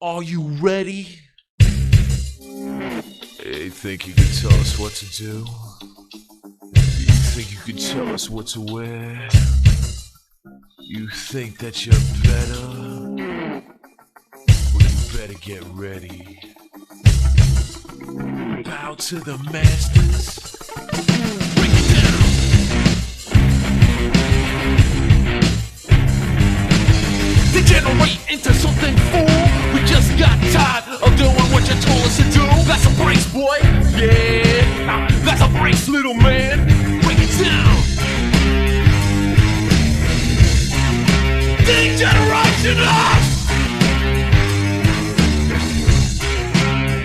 Are you ready? Hey, think you can tell us what to do? You think you can tell us what to wear? You think that you're better? Well, you better get ready. Bow to the masters. Break it down. Degenerate into something fool. We just got tired of doing what you told us to do. That's a brace, boy. Yeah, that's a brace, little man. Break it down. Degeneration us.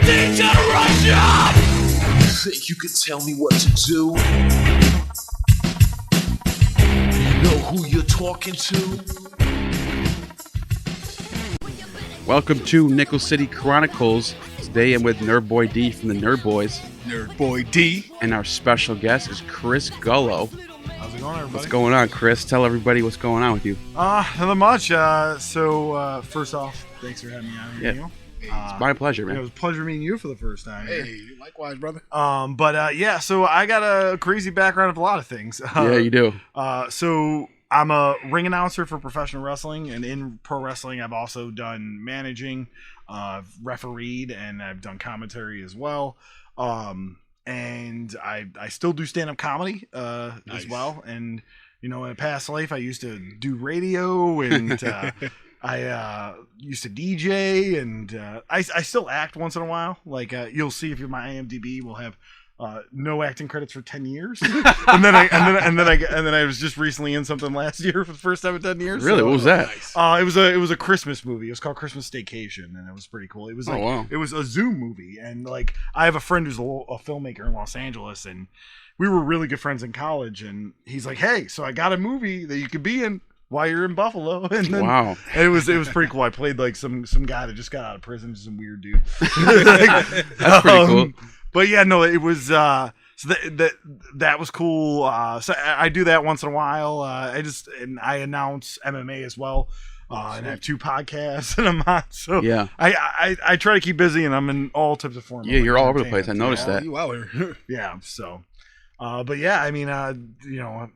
Degeneration. You think you can tell me what to do? You know who you're talking to? Welcome to Nickel City Chronicles. Today I'm with Nerd Boy D from the Nerd Boys. Nerd Boy D. And our special guest is Chris Gullo. How's it going, everybody? What's going on, Chris? Tell everybody what's going on with you. Nothing much. First off, thanks for having me on here, Neil. It's my pleasure, man. It was a pleasure meeting you for the first time. Hey, likewise, brother. So I got a crazy background of a lot of things. Yeah, you do. So I'm a ring announcer for professional wrestling, and in pro wrestling, I've also done managing, refereed, and I've done commentary as well. And I still do stand-up comedy as well. And, you know, in a past life, I used to do radio, and I used to DJ, and I still act once in a while. Like, you'll see if you're my IMDb, we'll have no acting credits for 10 years, and then I was just recently in something last year for the first time in 10 years. Really? So, what was that? Nice. It was a Christmas movie. It was called Christmas Staycation, and it was pretty cool. It was It was a Zoom movie, and like I have a friend who's a filmmaker in Los Angeles, and we were really good friends in college. And he's like, "Hey, so I got a movie that you could be in while you're in Buffalo." And then, wow, and it was pretty cool. I played like some guy that just got out of prison, some weird dude. That's pretty cool. But yeah, no, it was so that was cool. So I do that once in a while. I announce MMA as well, and I have 2 podcasts and I'm on. So yeah, I try to keep busy, and I'm in all types of forms. Yeah, you're all over the place. I noticed that. You out here. Yeah. So, but yeah, I mean, you know,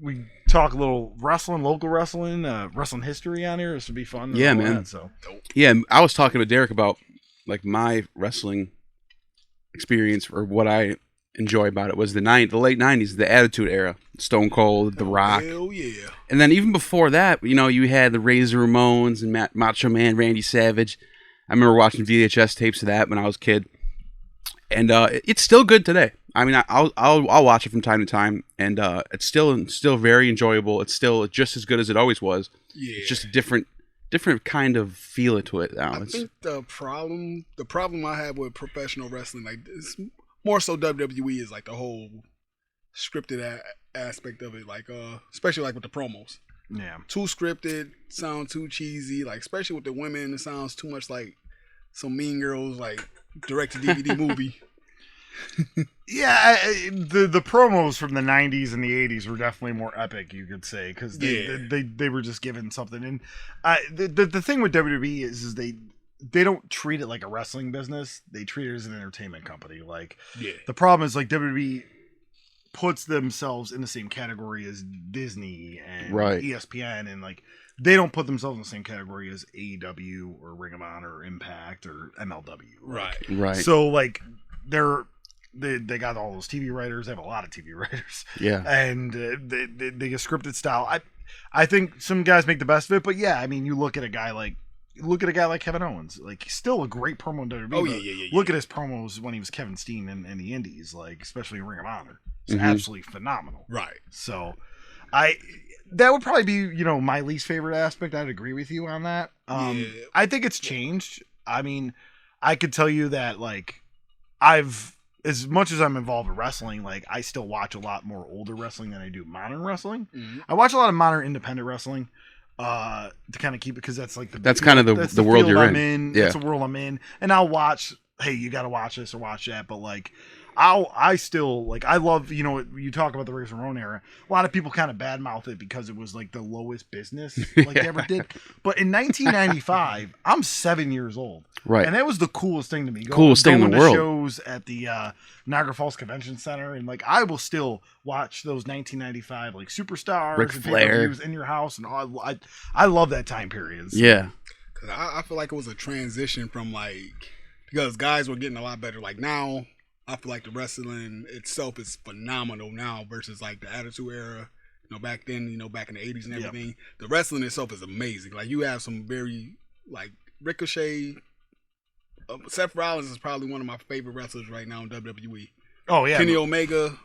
we talk a little wrestling, local wrestling, wrestling history on here. This would be fun. Yeah, man. That, so yeah, I was talking to Derek about like my wrestling experience, or what I enjoy about it was the late 90s, the Attitude Era, Stone Cold, The Rock. Hell yeah. And then even before that, you know, you had the Razor Ramones and Macho Man, Randy Savage. I remember watching VHS tapes of that when I was a kid. And it's still good today. I mean, I'll watch it from time to time, and it's still very enjoyable. It's still just as good as it always was. Yeah. It's just a different kind of feel to it now. I think the problem I have with professional wrestling, like it's more so WWE, is like the whole scripted aspect of it, like especially like with the promos. yeah, Too scripted, sound too cheesy, like especially with the women, it sounds too much like some Mean Girls, like direct to DVD movie. Yeah, the promos from the 90s and the 80s were definitely more epic, you could say, because they were just given something. And the thing with WWE is they don't treat it like a wrestling business. They treat it as an entertainment company. Like, the problem is, like, WWE puts themselves in the same category as Disney and ESPN, and like they don't put themselves in the same category as AEW or Ring of Honor or Impact or MLW. Right. So like they got all those TV writers. They have a lot of TV writers. Yeah. And they get scripted style. I think some guys make the best of it, but yeah, I mean, you look at a guy like Kevin Owens. Like, he's still a great promo in WWE. Oh, yeah. Look at his promos when he was Kevin Steen in the Indies, like, especially in Ring of Honor. It's absolutely phenomenal. Right. So, that would probably be, you know, my least favorite aspect. I'd agree with you on that. I think it's changed. I mean, I could tell you that, like, as much as I'm involved in wrestling, like, I still watch a lot more older wrestling than I do modern wrestling. Mm-hmm. I watch a lot of modern independent wrestling to kind of keep it, because that's like that's kind of the world you're in. Yeah. That's the world I'm in. And I'll watch, hey, you got to watch this or watch that. But like, I still like. I love, you talk about the Razor Ramon era. A lot of people kind of badmouth it because it was like the lowest business like they ever did. But in 1995, I'm 7 years old, Right. and that was the coolest thing to me. Coolest thing in the going to world. shows at the Niagara Falls Convention Center, and like I will still watch those 1995 like Superstars, Ric and Flair. pay-per-views in your house, and I love that time period. So, Yeah. Cause I feel like it was a transition from like, because guys were getting a lot better. Like now, I feel like the wrestling itself is phenomenal now versus like the Attitude Era. Back then, back in the 80s and everything, the wrestling itself is amazing. Like you have some very like Ricochet. Seth Rollins is probably one of my favorite wrestlers right now in WWE. Oh yeah, Kenny Omega,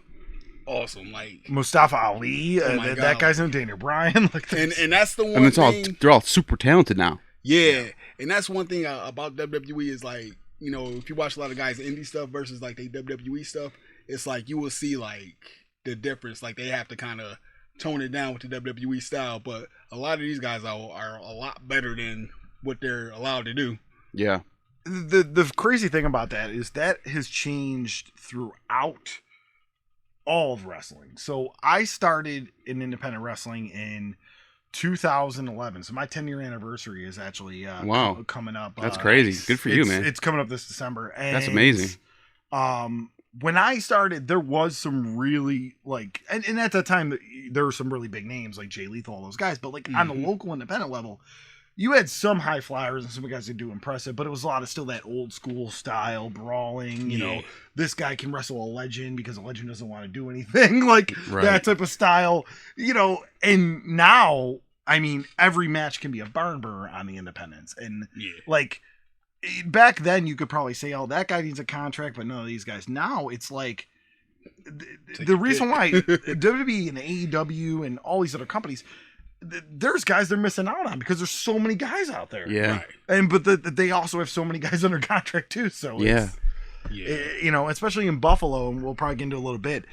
awesome. Like Mustafa Ali, my that God. guy's in Daniel Bryan. Like and that's the one And it's all thing. they're all super talented now. Yeah, and that's one thing about WWE is like, if you watch a lot of guys indie stuff versus like they WWE stuff, it's like you will see like the difference. Like they have to kind of tone it down with the WWE style, but a lot of these guys are a lot better than what they're allowed to do. Yeah. the crazy thing about that is that has changed throughout all of wrestling. So I started in independent wrestling in 2011. So my 10-year anniversary is actually Wow. coming up. That's crazy. Good for you, man. It's coming up this December. And, That's amazing. When I started, there was some really like, and at that time there were some really big names like Jay Lethal, all those guys. But like on the local independent level, you had some high flyers and some guys that do impressive, but it was a lot of still that old school style brawling. You know, this guy can wrestle a legend because a legend doesn't want to do anything, like that type of style. And now, I mean, every match can be a barn burner on the independents, and like back then, you could probably say, "Oh, that guy needs a contract," but none of these guys. Now it's like the reason why WWE and AEW and all these other companies. There's guys they're missing out on because there's so many guys out there. Yeah. But they also have so many guys under contract too. So especially in Buffalo, and we'll probably get into a little bit.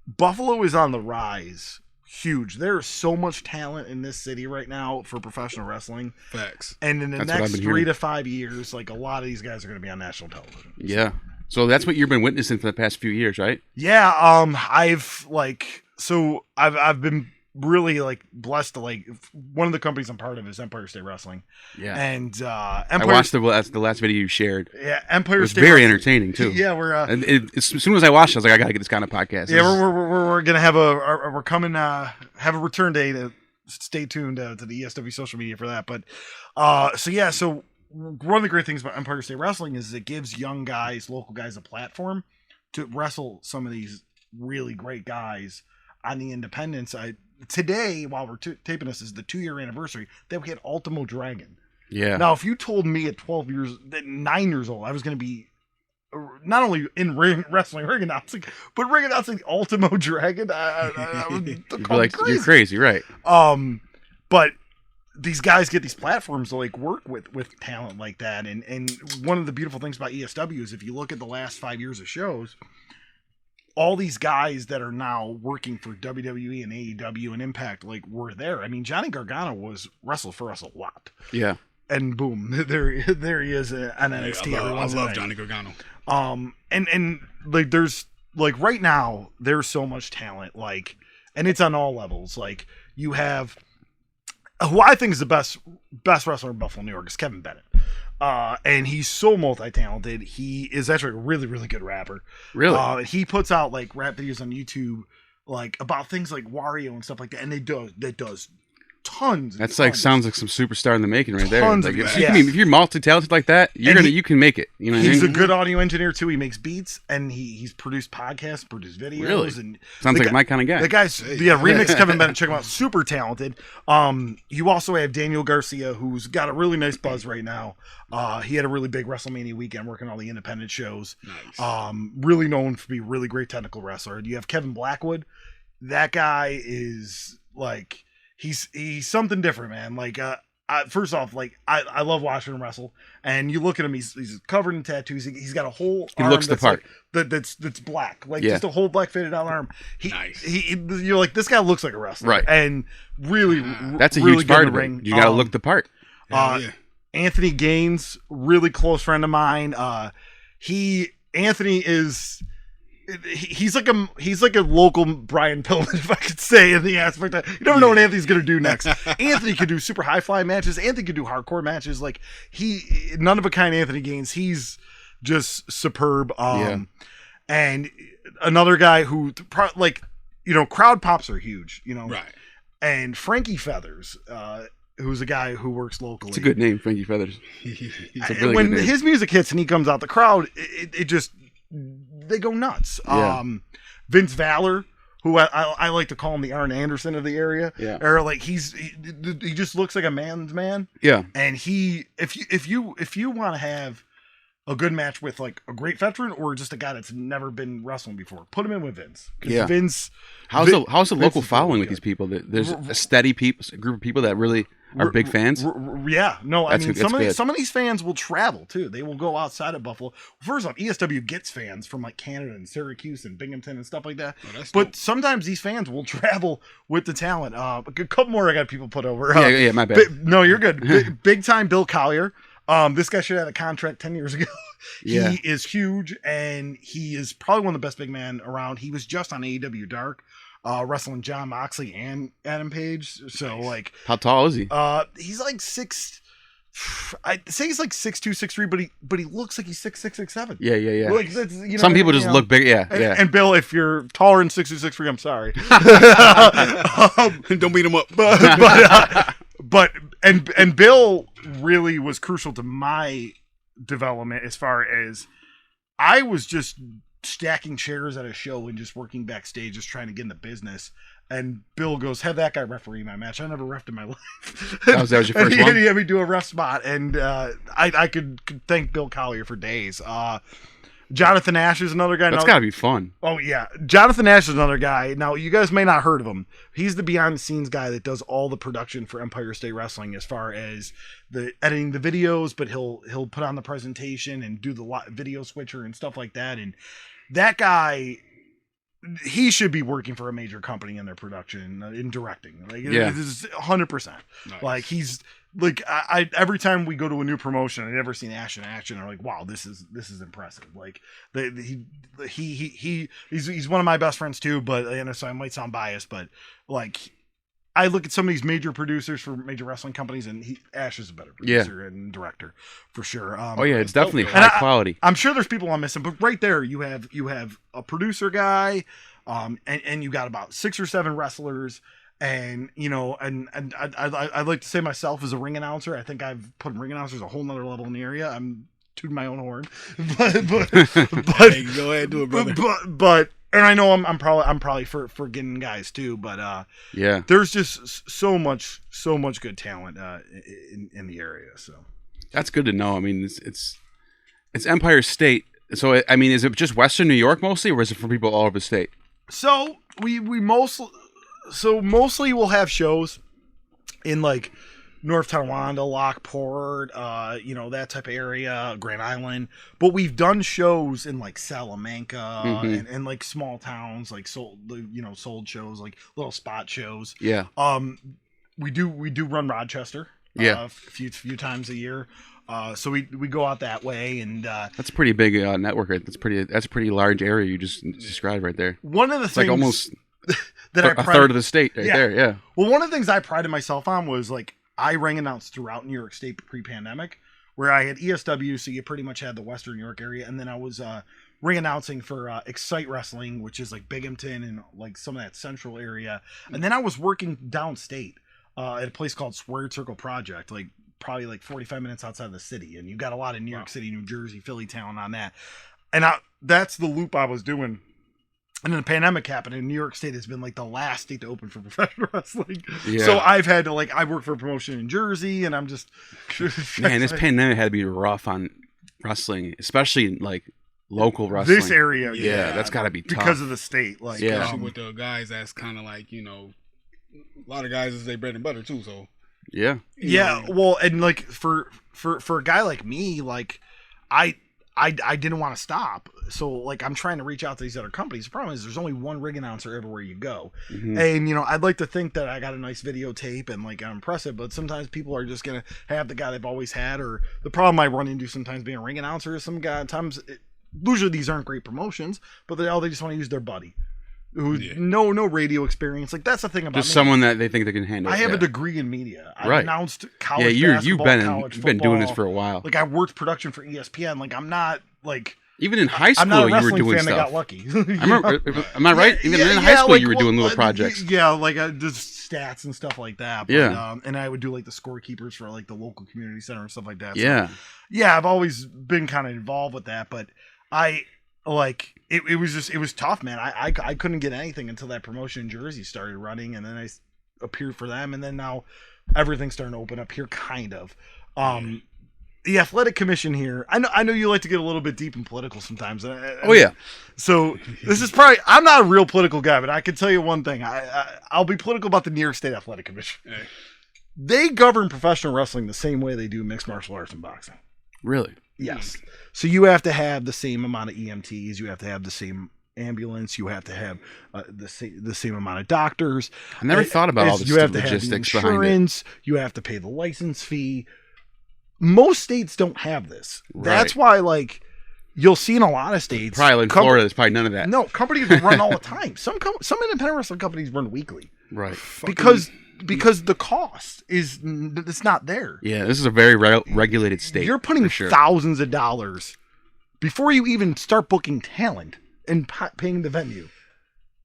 Buffalo is on the rise, huge. There's so much talent in this city right now for professional wrestling. Facts. And in the That's what I've next been 3 hearing. to 5 years, like a lot of these guys are going to be on national television. Yeah. So that's what you've been witnessing for the past few years, right? Yeah. I've been really like blessed to like one of the companies I'm part of is Empire State Wrestling. Yeah. And I Empire watched the last video you shared. Yeah, Empire It was State very Wrestling. entertaining too. Yeah, we're And as soon as I watched it, I was like, I gotta get this kind of podcast. yeah, we're gonna have we're coming have a return day to stay tuned to the ESW social media for that. But so one of the great things about Empire State Wrestling is it gives young guys, local guys, a platform to wrestle some of these really great guys on the independents. Today, while we're taping this, is the 2-year anniversary that we had Ultimo Dragon. Yeah. Now, if you told me at 9 years old, I was going to be not only in wrestling ring announcing, but ring announcing Ultimo Dragon, I would You'd be like, you're crazy, right? But these guys get these platforms to like work with talent like that, and one of the beautiful things about ESW is if you look at the last 5 years of shows, all these guys that are now working for WWE and AEW and Impact like were there. I mean, Johnny Gargano was wrestled for us a lot. Yeah. And boom, there he is on NXT. I love Johnny Gargano. And like there's like right now there's so much talent, like, and it's on all levels. Like you have who I think is the best wrestler in Buffalo, New York is Kevin Bennett. And he's so multi-talented. He is actually a really, really good rapper. Really? He puts out like rap videos on YouTube, like about things like Wario and stuff like that. And it does tons. That's like sounds like some superstar in the making right there. Tons Like, of if, that. you can, if you're multi-talented like that, you can make it. You know what I He's a mean? good audio engineer too. He makes beats and he's produced podcasts, produced videos. Really? And Sounds the like my kind of guy. The guy's remix Kevin Bennett. Check him out. Super talented. You also have Daniel Garcia, who's got a really nice buzz right now. He had a really big WrestleMania weekend working all the independent shows. Nice. Really known for being a really great technical wrestler. You have Kevin Blackwood. That guy is like he's something different, man. Like first off, like I love watching him wrestle. And you look at him, he's covered in tattoos. He's got a whole He arm looks the that's part. like, that's black, like Yeah. just a whole black faded out arm. Nice. You're like, this guy looks like a wrestler, Right. And really, That's a really huge good part in of the it. ring. You got to look the part. Yeah. Anthony Gaines, really close friend of mine. Anthony is he's like a local Brian Pillman, if I could say, in the aspect that you never know what Anthony's gonna do next. Anthony could do super high fly matches. Anthony could do hardcore matches. Like none of a kind. Anthony Gaines. He's just superb. And another guy who crowd pops are huge. Right. And Frankie Feathers, who's a guy who works locally. It's a good name, Frankie Feathers. It's a really when good name. his music hits and he comes out, the crowd, it just they go nuts. Yeah. Vince Valor, who I like to call him the Arn Anderson of the area. Yeah. Or like he just looks like a man's man. Yeah. And if you want to have a good match with like a great veteran or just a guy that's never been wrestling before, put him in with Vince. Yeah. Vince. How's the local is following really with these people? There's a steady group of people that really are big fans. Yeah, no, I mean good. some of these fans will travel too. They will go outside of Buffalo. First off, ESW gets fans from like Canada and Syracuse and Binghamton and stuff like that. Oh, but sometimes these fans will travel with the talent. A couple more I got people put over. Yeah, my bad. No, you're good. Big time Bill Collier. This guy should have had a contract 10 years ago. Yeah. He is huge, and he is probably one of the best big men around. He was just on AEW Dark, wrestling John Moxley and Adam Page. So, like, How tall is he? he's like I'd say he's like 6'2", 6'3", but he looks like he's 6'6", 6'7". Yeah. Like, Some people just look big. Yeah, yeah. And Bill, if you're taller than 6'2", 6'3", I'm sorry. Don't beat him up. But Bill really was crucial to my development as far as I was just stacking chairs at a show and just working backstage, just trying to get in the business. And Bill goes, have that guy referee my match. I never refed in my life. That was your first one? He had me do a ref spot. And I could thank Bill Collier for days. Jonathan Ash is another guy. That's got to be fun. Oh, yeah. Jonathan Ash is another guy. Now, you guys may not have heard of him. He's the behind-the-scenes guy that does all the production for Empire State Wrestling as far as the editing the videos, but he'll put on the presentation and do the video switcher and stuff like that. And that guy, he should be working for a major company in their production, in directing. Like, Yeah. This is 100%. Nice. Like, he's... Like I every time we go to a new promotion, I've never seen Ash in action. I'm like, wow, this is impressive. Like he's one of my best friends too. But so I might sound biased, but like I look at some of these major producers for major wrestling companies, and Ash is a better producer and director for sure. It's definitely and high quality. I'm sure there's people I'm missing, but right there you have a producer guy, and you got about 6 or 7 wrestlers. And I'd like to say myself as a ring announcer, I think I've put ring announcers a whole nother level in the area. I'm tooting my own horn, but Hey, go ahead, do it, brother. But and I know I'm probably forgetting guys too, but Yeah. there's just so much good talent in the area. So That's good to know. I mean, it's Empire State. So I mean, is it just Western New York mostly, or is it for people all over the state? So we mostly we'll have shows in like North Tonawanda, Lockport, that type of area, Grand Island. But we've done shows in like Salamanca and like small towns, like sold shows, like little spot shows. Yeah. We do run Rochester. Yeah. A few times a year. So we go out that way, and That's a pretty big network. That's a pretty large area you just described right there. one of the It's things like almost that a third of the state right Yeah. there. Yeah. Well, one of the things I prided myself on was like I ring announced throughout New York State pre-pandemic, where I had ESW, so you pretty much had the Western New York area, and then I was ring announcing for Excite Wrestling, which is like Binghamton and like some of that central area, and then I was working downstate at a place called Squared Circle Project, like probably like 45 minutes outside of the city, and you got a lot of New York City, New Jersey, Philly talent on that, and that's the loop I was doing. And then the pandemic happened, and New York State has been like the last state to open for professional wrestling. Yeah. So I've had to I work for a promotion in Jersey, and I'm just Man, this pandemic had to be rough on wrestling, especially like local wrestling. this area. Yeah, that's got to be tough. because of the state. Like, Yeah. Especially with the guys that's kind of like, a lot of guys is their bread and butter too. So Yeah. yeah. Well, and like for a guy like me, like I didn't want to stop. So like I'm trying to reach out to these other companies. The problem is there's only one ring announcer everywhere you go. Mhm. And I'd like to think that I got a nice videotape and like I'm impressive, but sometimes people are just gonna have the guy they've always had. Or the problem I run into sometimes being a ring announcer is sometimes usually these aren't great promotions, but they just want to use their buddy. Who Yeah. no radio experience. Like that's the thing about Just me. someone that they think they can handle. I have yeah. a degree in media. I Right. announced Yeah, college you've basketball, been college you've been doing this football. for a while. Like I worked production for ESPN. Like I'm not like Even in high I'm not school, a you were wrestling doing fan that stuff. got lucky. I remember. Am I right? Even in high school, like, you were doing little projects. Yeah, like just stats and stuff like that. But, Yeah. and I would do like the scorekeepers for like the local community center and stuff like that. So, Yeah. yeah, I've always been kind of involved with that, but I like it was tough, man. I couldn't get anything until that promotion in Jersey started running, and then I appeared for them, and then now everything's starting to open up here, kind of. The athletic commission here, I know you like to get a little bit deep and political sometimes. Oh yeah. So this is probably, I'm not a real political guy, but I can tell you one thing. I'll be political about the New York State Athletic Commission. Hey. They govern professional wrestling the same way they do mixed martial arts and boxing. Really? Yes. So you have to have the same amount of EMTs. You have to have the same ambulance. You have to have the same amount of doctors. I never thought about all the You have to have the logistics behind it. insurance. You have to pay the license fee. Most states don't have this. Right. That's why, like, you'll see in a lot of states. Probably in Florida, there's probably none of that. No, companies run all the time. Some independent wrestling companies run weekly Right. because the cost is it's not there. Yeah, this is a very regulated state. You're putting for sure. thousands of dollars before you even start booking talent and paying the venue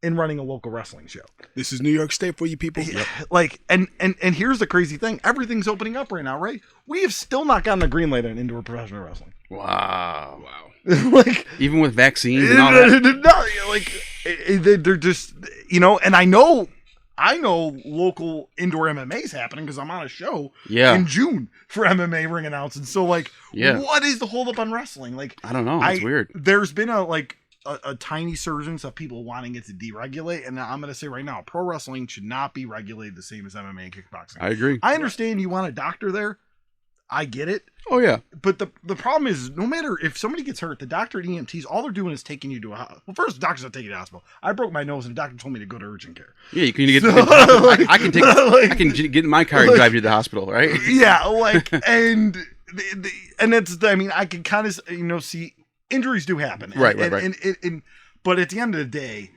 and running a local wrestling show. This is New York State for you people. Like, and here's the crazy thing: everything's opening up right now, right? We have still not gotten a green light on indoor professional wrestling. Wow. Like, Even with vaccines and all that. no, like they're just, and I know local indoor MMA is happening because I'm on a show Yeah. in June for MMA ring announcing. So like, Yeah. what is the holdup on wrestling? Like, I don't know. It's weird. There's been a tiny surge of people wanting it to deregulate, and I'm going to say right now, pro wrestling should not be regulated the same as MMA and kickboxing. I agree. I understand you want a doctor there. I get it. Oh yeah. But the problem is, no matter if somebody gets hurt, the doctor and EMTs, all they're doing is taking you to a hospital. Well, first, the doctor's not taking you to the hospital. I broke my nose, and the doctor told me to go to urgent care. Yeah, you can get. So, I can take. I can get in my car and drive you to the hospital, right? Yeah, like, and it's. I mean, I can kind of see injuries do happen, Right. but at the end of the day,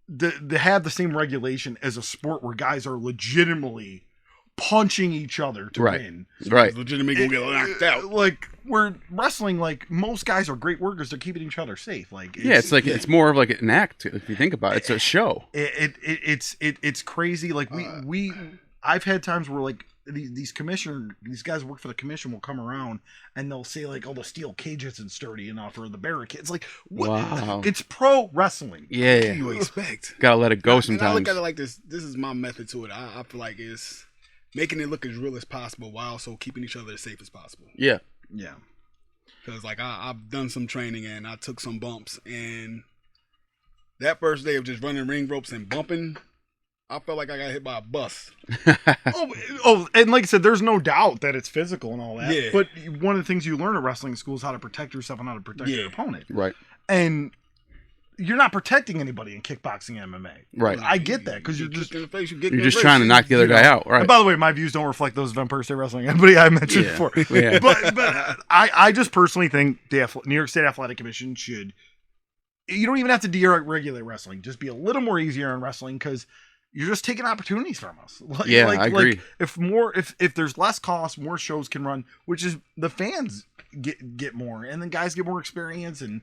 they have the same regulation as a sport where guys are legitimately punching each other to win. Right. Legitimately gonna get knocked out. Like, we're wrestling, like, most guys are great workers. They're keeping each other safe. Like, It's more of like an act if you think about it. It's a show. It's crazy. Like, I've had times where, like, these guys who work for the commission will come around and they'll say, like, oh, the steel cage isn't sturdy enough or the barricades. Like, what? Wow. It's pro wrestling. Yeah. What do you expect? Gotta let it go And sometimes. I look at it like this. This is my method to it. I feel like it's making it look as real as possible while also keeping each other as safe as possible. Yeah. Yeah. Because, like, I've done some training and I took some bumps. And that first day of just running ring ropes and bumping, I felt like I got hit by a bus. And like I said, there's no doubt that it's physical and all that. Yeah. But one of the things you learn at wrestling school is how to protect yourself and how to protect your opponent. Right. And you're not protecting anybody in kickboxing and MMA. Right. I get that because you're just in the face, You're just trying to knock the other guy out. Right. And by the way, my views don't reflect those of Empire State Wrestling. Anybody I mentioned Yeah. before. Yeah. But I just personally think the New York State Athletic Commission should. You don't even have to deregulate wrestling. Just be a little more easier on wrestling because you're just taking opportunities from us. Yeah, I agree. If there's less cost, more shows can run, which is the fans get more, and then guys get more experience, and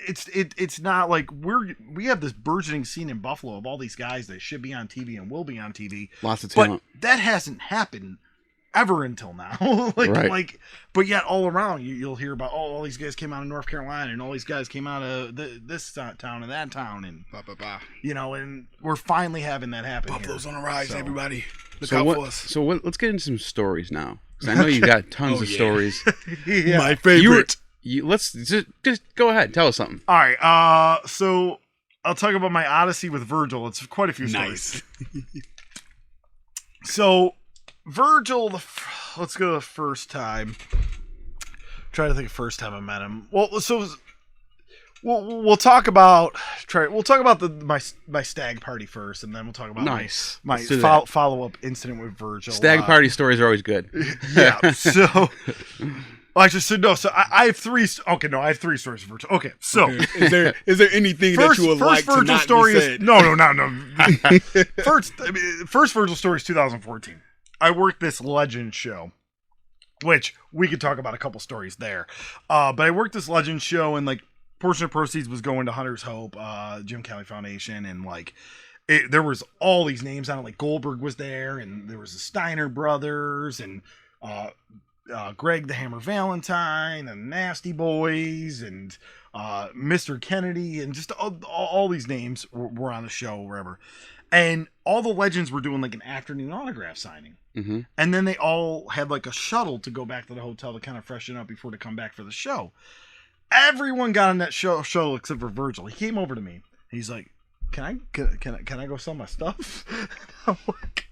it's not like we have this burgeoning scene in Buffalo of all these guys that should be on TV and will be on TV. Lots of But talent. that hasn't happened ever until now. But yet all around you'll hear about all these guys came out of North Carolina and all these guys came out of this town and that town and and we're finally having that happen. Buffalo's here. on the rise, So- everybody. Look out for us. Let's get into some stories now. 'Cause I know you got tons of stories. Yeah. My favorite. Let's just go ahead. Tell us something. All right. So I'll talk about my Odyssey with Virgil. It's quite a few stories. Nice. So Virgil, let's go to the first time. Try to think of first time I met him. Well, so we'll talk about my stag party first, and then we'll talk about Nice. my Let's do that. follow up incident with Virgil. Stag party stories are always good. Yeah. So Oh, I just said no. So I have three. Okay, no, I have three stories for Virgil. Okay, so Okay. Is there anything that you would like to not story be said? no. First Virgil story is 2014. I worked this Legend show, which we could talk about a couple stories there. But I worked this Legend show, and like portion of proceeds was going to Hunter's Hope, Jim Kelly Foundation, and like there was all these names on it. Like Goldberg was there, and there was the Steiner brothers, and Greg the Hammer Valentine, and Nasty Boys, and Mr. Kennedy, and just all these names were on the show, wherever. And all the legends were doing like an afternoon autograph signing. Mm-hmm. And then they all had like a shuttle to go back to the hotel to kind of freshen up before to come back for the show. Everyone got on that shuttle except for Virgil. He came over to me. He's like, "Can I go sell my stuff?" I'm like,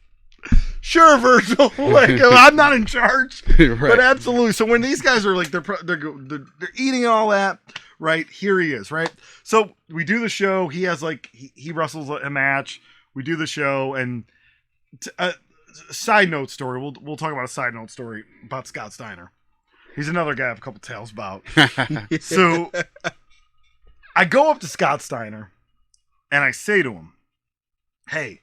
"Sure, Virgil." Like, I'm not in charge, Right. but absolutely. So when these guys are like they're eating all that, right? Here he is, right? So we do the show. He has like he wrestles a match. We do the show, and side note story. We'll talk about a side note story about Scott Steiner. He's another guy I have a couple tales about. So I go up to Scott Steiner and I say to him, "Hey,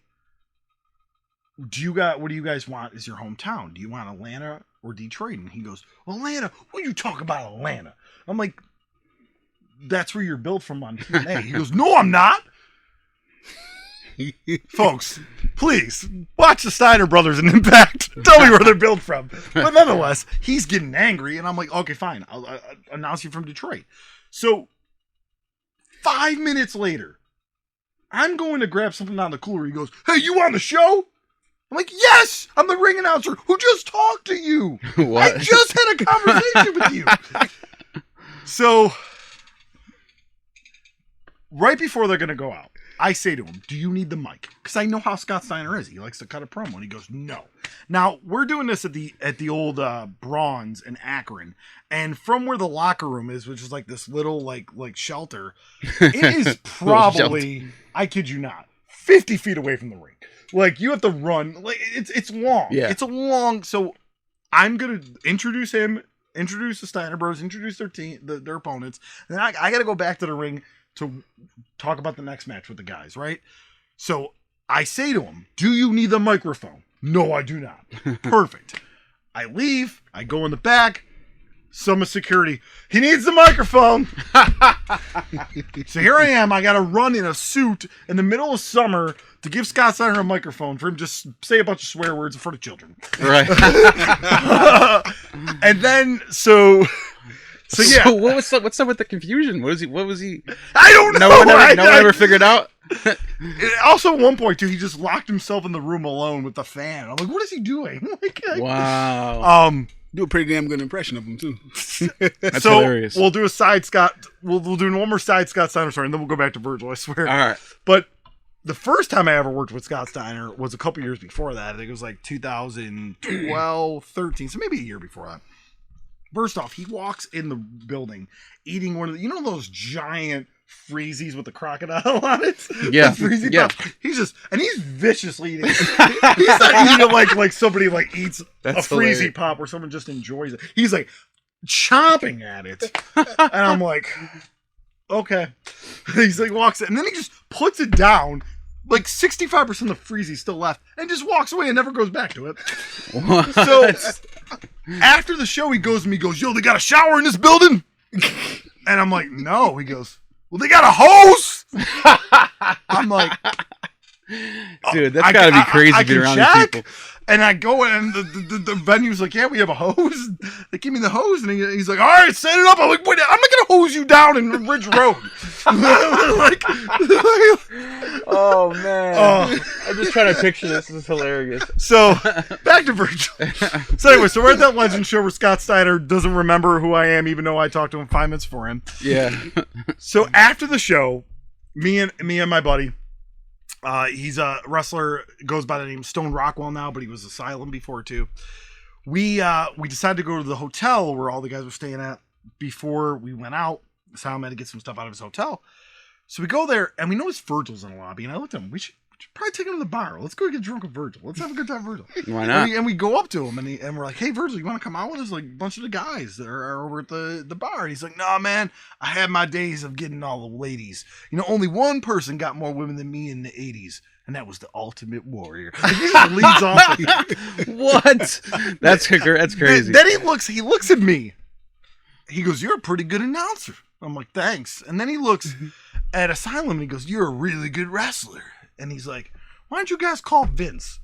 what do you guys want as your hometown? Do you want Atlanta or Detroit?" And he goes, "Atlanta? What are you talking about, Atlanta?" I'm like, "That's where you're built from on TNA." He goes, "No, I'm not." Folks, please watch the Steiner brothers in Impact. Tell me where they're built from. But nonetheless, he's getting angry, and I'm like, "Okay, fine. I'll announce you from Detroit." So 5 minutes later, I'm going to grab something out of the cooler. He goes, "Hey, you on the show?" I'm like, "Yes, I'm the ring announcer who just talked to you. What? I just had a conversation with you." So right before they're going to go out, I say to him, "Do you need the mic?" Because I know how Scott Steiner is. He likes to cut a promo. And he goes, "No." Now, we're doing this at the old Bronze in Akron. And from where the locker room is, which is like this little like shelter, it is probably, I kid you not, 50 feet away from the ring. Like, you have to run. Like, it's long. Yeah. It's a long. So I'm going to introduce him, introduce the Steiner Bros, introduce their team, their opponents. And then I got to go back to the ring to talk about the next match with the guys, right? So I say to him, "Do you need the microphone?" "No, I do not." Perfect. I leave. I go in the back. Some of security, "He needs the microphone." So here I am. I got to run in a suit in the middle of summer to give Scott Steiner a microphone for him to just say a bunch of swear words in front of children. Right. And then, so yeah. So what's up with the confusion? What was he? I don't know. No one ever figured out. Also, at one point, too, he just locked himself in the room alone with the fan. I'm like, "What is he doing?" Wow. Do a pretty damn good impression of him too. That's So hilarious. we'll do a side Scott. We'll do one more side Scott Steiner story, and then we'll go back to Virgil. I swear. All right. But the first time I ever worked with Scott Steiner was a couple years before that. I think it was like 2012, 13, so maybe a year before that. First off, he walks in the building eating one of the, those giant freezies with the crocodile on it? Yeah. The freezy Yeah. pop. He's viciously eating it. He's not eating it like somebody like eats That's a freezy hilarious. pop where someone just enjoys it. He's like chomping at it. And I'm like, okay. He's like walks in, and then he just puts it down. Like 65% of the freezy's still left, and just walks away and never goes back to it. What? So after the show, he goes, "Yo, they got a shower in this building?" And I'm like, "No." He goes, "Well, they got a hose." I'm like, dude, that's gotta be crazy I being can around check. these people. And I go in, and the venue's like, "Yeah, we have a hose." They give me the hose, and he's like, "All right, set it up." I'm like, "Wait, I'm not gonna hose you down in Ridge Road." Oh man, I'm just trying to picture this. This is hilarious. So back to Virgil. So anyway, so we're at that Legend show where Scott Steiner doesn't remember who I am, even though I talked to him 5 minutes for him. Yeah. So after the show, me and my buddy, he's a wrestler, goes by the name Stone Rockwell now, but he was Asylum before too. We decided to go to the hotel where all the guys were staying at before we went out. Asylum had to get some stuff out of his hotel. So we go there, and we notice Virgil's in the lobby, and I looked at him. We should probably take him to the bar. Let's go get drunk with Virgil. Let's have a good time, with Virgil. Why not? And we go up to him and we're like, hey, Virgil, you want to come out with us? Like a bunch of the guys that are over at the bar. And he's like, nah, man, I had my days of getting all the ladies. You know, only one person got more women than me in the 80s. And that was the Ultimate Warrior. Like, he just leads off. What? That's crazy. Then he looks at me. He goes, you're a pretty good announcer. I'm like, thanks. And then he looks at Asylum and he goes, you're a really good wrestler. And he's like, why don't you guys call Vince?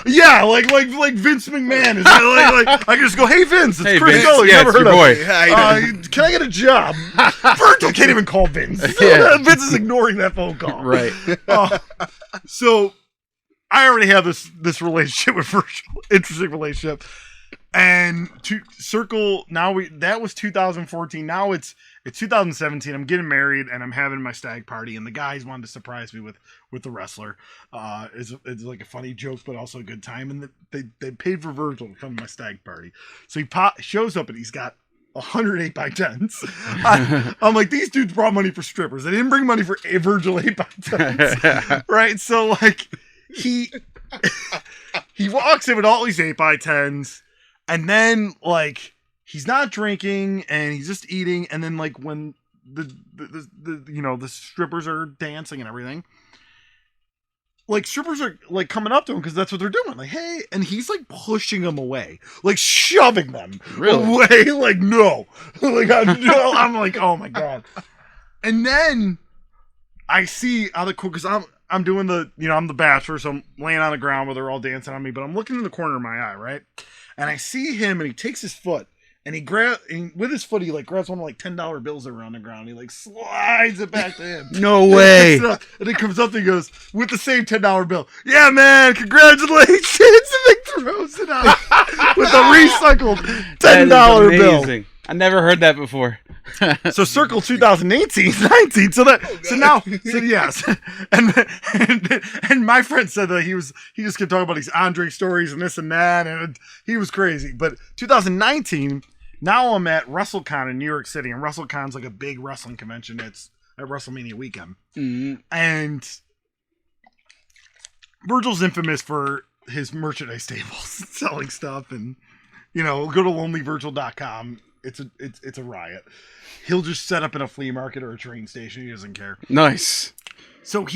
Yeah, like Vince McMahon. Is like I can just go, hey Vince, it's Chris Gullo. You never heard of me. Can I get a job? Virgil can't even call Vince. Vince is ignoring that phone call. Right. So I already have this relationship with Virgil. Interesting relationship. And to circle now that was 2014. Now it's 2017. I'm getting married and I'm having my stag party, and the guys wanted to surprise me with the wrestler. It's like a funny joke, but also a good time. And they paid for Virgil to come to my stag party. So he shows up and he's got 108 by 10s. I'm like, these dudes brought money for strippers. They didn't bring money for a Virgil 8 by 10s. Right? So like he walks in with all these 8 by 10s. And then, like, he's not drinking and he's just eating. And then, like, when the strippers are dancing and everything, like, strippers are, like, coming up to him because that's what they're doing. Like, hey, and he's, like, pushing them away, like, shoving them away. Like, no. Like, I'm like, oh, my God. And then I see out of the corner, because I'm doing I'm the bachelor, so I'm laying on the ground where they're all dancing on me, but I'm looking in the corner of my eye, right? And I see him, and he takes his foot, and with his foot, he like grabs one of like $10 bills that were on the ground. He like slides it back to him. No way! And he comes up and he goes, with the same $10 bill, yeah, man, congratulations! And he throws it out with a recycled $10 bill. I never heard that before. So circle 2018, 19. So yes. And my friend said that he just kept talking about these Andre stories and this and that, and he was crazy. But 2019, now I'm at WrestleCon in New York City, and WrestleCon's like a big wrestling convention. It's at WrestleMania weekend. Mm-hmm. And Virgil's infamous for his merchandise tables, selling stuff, and go to lonelyvirgil.com. It's a riot. He'll just set up in a flea market or a train station. He doesn't care. Nice. So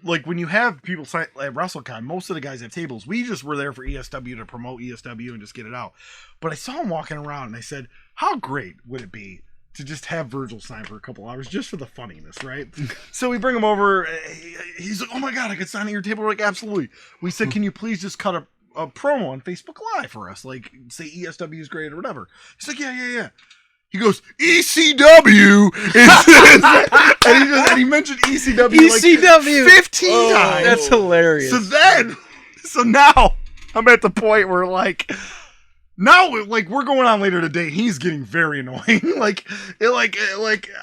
when you have people at WrestleCon, most of the guys have tables. We just were there for ESW to promote ESW and just get it out. But I saw him walking around and I said, how great would it be to just have Virgil sign for a couple hours just for the funniness, right? So we bring him over. He's like, oh my God, I could sign at your table. We're like, absolutely. We said, can you please just cut a promo on Facebook Live for us? Like, say ESW is great or whatever. He's like, yeah. He goes, ECW and he mentioned ECW like 15 times. That's hilarious. So now I'm at the point where we're going on later today. He's getting very annoying.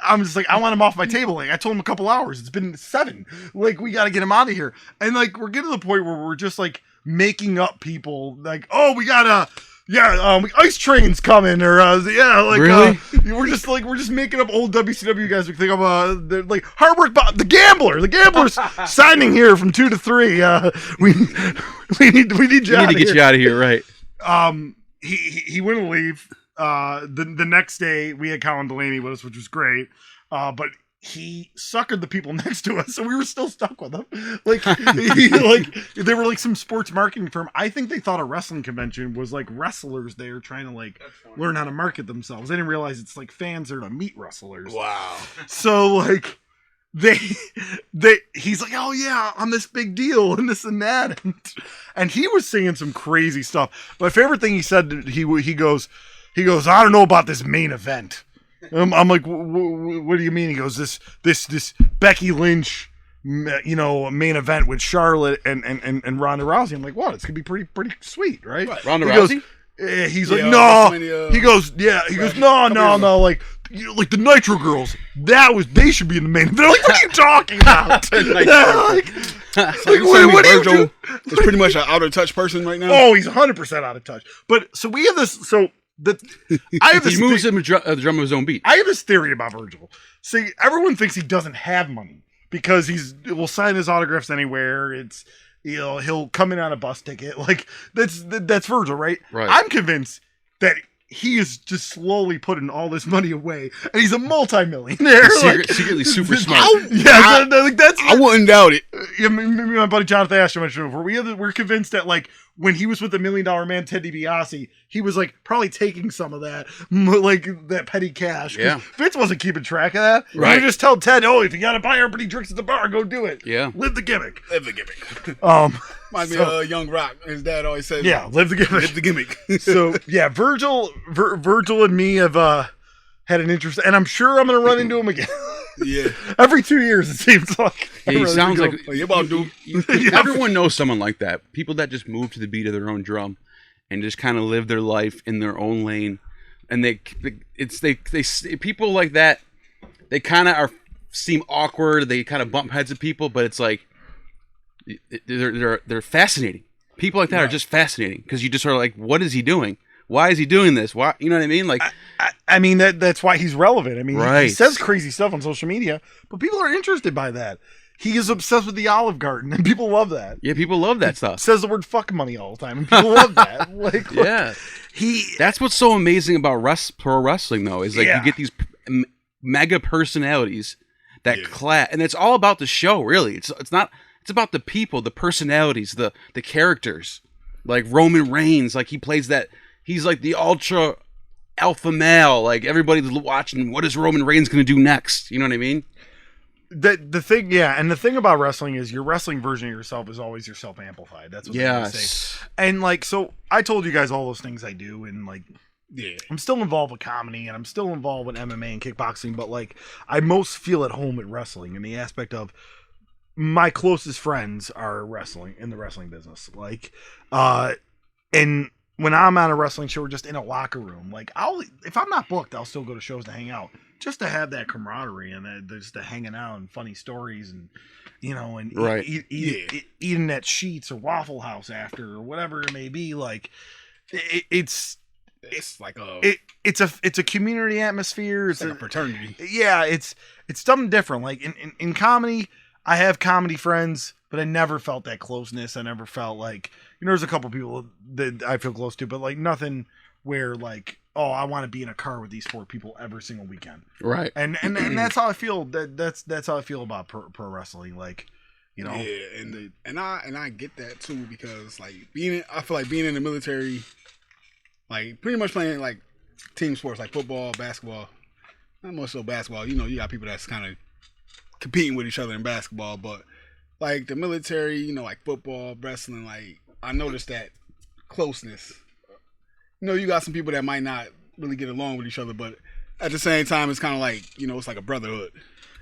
I'm just like, I want him off my table. Like I told him a couple hours. It's been 7. Like we got to get him out of here. And like we're getting to the point where we're just like making up people. Like, oh, we gotta. Yeah, Ice Train's coming, or really? We're just making up old WCW guys. We think of like Hard Work Bob, the Gambler's signing here from 2 to 3. We need you. We need to get you out of here, right? He wouldn't leave. The next day we had Colin Delaney with us, which was great. But he suckered the people next to us, so we were still stuck with him. They were like some sports marketing firm. I think they thought a wrestling convention was like wrestlers there trying to learn how to market themselves. They didn't realize it's like fans there to meet wrestlers. Wow. So he's like, oh yeah, I'm this big deal and this and that, and he was saying some crazy stuff. My favorite thing he said, he goes, I don't know about this main event. I'm like, what do you mean? He goes, this Becky Lynch, main event with Charlotte and Ronda Rousey. I'm like, what? It's gonna be pretty sweet, right? Ronda Rousey? He's like, no. He goes, no. Like the Nitro Girls. They should be in the main event. They're like, what are you talking about? What are you doing? He's pretty much an out of touch person right now. Oh, he's 100% out of touch. But so we have this. So. He moves him the drum of his own beat. I have this theory about Virgil. See, everyone thinks he doesn't have money because we'll sign his autographs anywhere. It's, you know, he'll come in on a bus ticket. Like that's Virgil, right? Right. I'm convinced that he is just slowly putting all this money away, and he's a multi-millionaire. Secretly super smart. I wouldn't doubt it. Yeah, my buddy Jonathan Asher mentioned before. We're convinced that like when he was with the $1 Million Man, Ted DiBiase, he was like probably taking some of that, like that petty cash. Yeah. Vince wasn't keeping track of that. Right. He would just tell Ted, "Oh, if you got to buy everybody drinks at the bar, go do it. Yeah. Live the gimmick." Live the gimmick. So- Reminds me of Young Rock. His dad always said, Yeah, live the gimmick. live the gimmick. So yeah, Virgil and me have had an interest, and I'm sure I'm going to run into him again. Yeah. Every 2 years, it seems like. Yeah, he sounds like Oh, you about to everyone knows someone like that. People that just move to the beat of their own drum and just kind of live their life in their own lane. And they people like that. They kind of seem awkward. They kind of bump heads at people, but it's like they're fascinating. People like that are just fascinating because you just are like, what is he doing? Why is he doing this? Why, you know what I mean? Like, I mean that's why he's relevant. I mean, Right. he says crazy stuff on social media, but people are interested by that. He is obsessed with the Olive Garden, and people love that. yeah, people love that stuff. Says the word "fuck money" all the time, and people love that. Like, Yeah, that's what's so amazing about pro wrestling, though, is like Yeah. you get these mega personalities that clash, and it's all about the show. Really, it's not. It's about the people, the personalities, the characters. Like Roman Reigns, like he plays that. He's like the ultra alpha male. Like everybody's watching. What is Roman Reigns going to do next? You know what I mean? the thing, yeah, and the thing about wrestling is your wrestling version of yourself is always yourself amplified. That's what they say. And like, so I told you guys all those things I do, and like, Yeah. I'm still involved with comedy, and I'm still involved with MMA and kickboxing, but like, I most feel at home at wrestling in the aspect of my closest friends are wrestling in the wrestling business. Like, and when I'm on a wrestling show or just in a locker room, like if I'm not booked, I'll still go to shows to hang out, just to have that camaraderie and just to hanging out and funny stories and, you know, and Right. eating at Sheets or Waffle House after or whatever it may be. Like it's like it's a community atmosphere. It's like a fraternity. Yeah, it's something different. Like in comedy, I have comedy friends, but I never felt that closeness. I never felt like, you know, there's a couple people that I feel close to, but like nothing where like, oh, I want to be in a car with these 4 people every single weekend. Right. And that's how I feel. That's how I feel about pro wrestling. Like, you know. Yeah, and I get that too, because like I feel like being in the military, like pretty much playing like team sports like football, basketball, not much so basketball. You know, you got people that's kind of competing with each other in basketball, but like the military, you know, like football, wrestling, like I noticed that closeness. You know, you got some people that might not really get along with each other, but at the same time, it's kind of like, you know, it's like a brotherhood.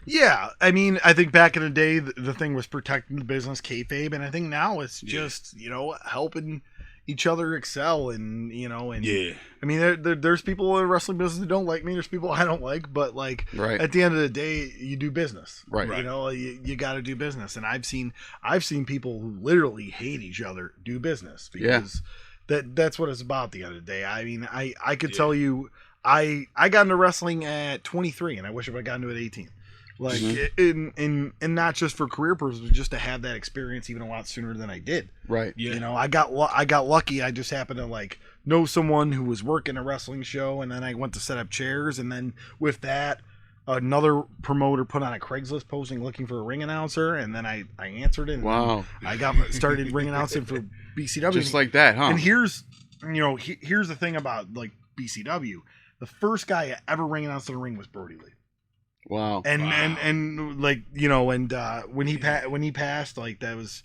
Yeah, I mean, I think back in the day, the thing was protecting the business, kayfabe, and I think now it's just, you know, helping each other excel, and, you know, and I mean, there's people in the wrestling business that don't like me, there's people I don't like, but like, at the end of the day, you do business, right? You know, you got to do business, and I've seen people who literally hate each other do business because that's what it's about at the end of the day. I mean, I could tell you, I got into wrestling at 23, and I wish I would have gotten into it at 18. Like in not just for career purposes, just to have that experience even a lot sooner than I did. Right. Yeah. You know, I got lucky. I just happened to like know someone who was working a wrestling show, and then I went to set up chairs, and then with that, another promoter put on a Craigslist posting looking for a ring announcer, and then I answered it. And wow. I started ring announcing for BCW. Just like that, huh? And here's the thing about like BCW. The first guy I ever ring announced in the ring was Brody Lee. Wow. And like, you know, and when he passed, like that was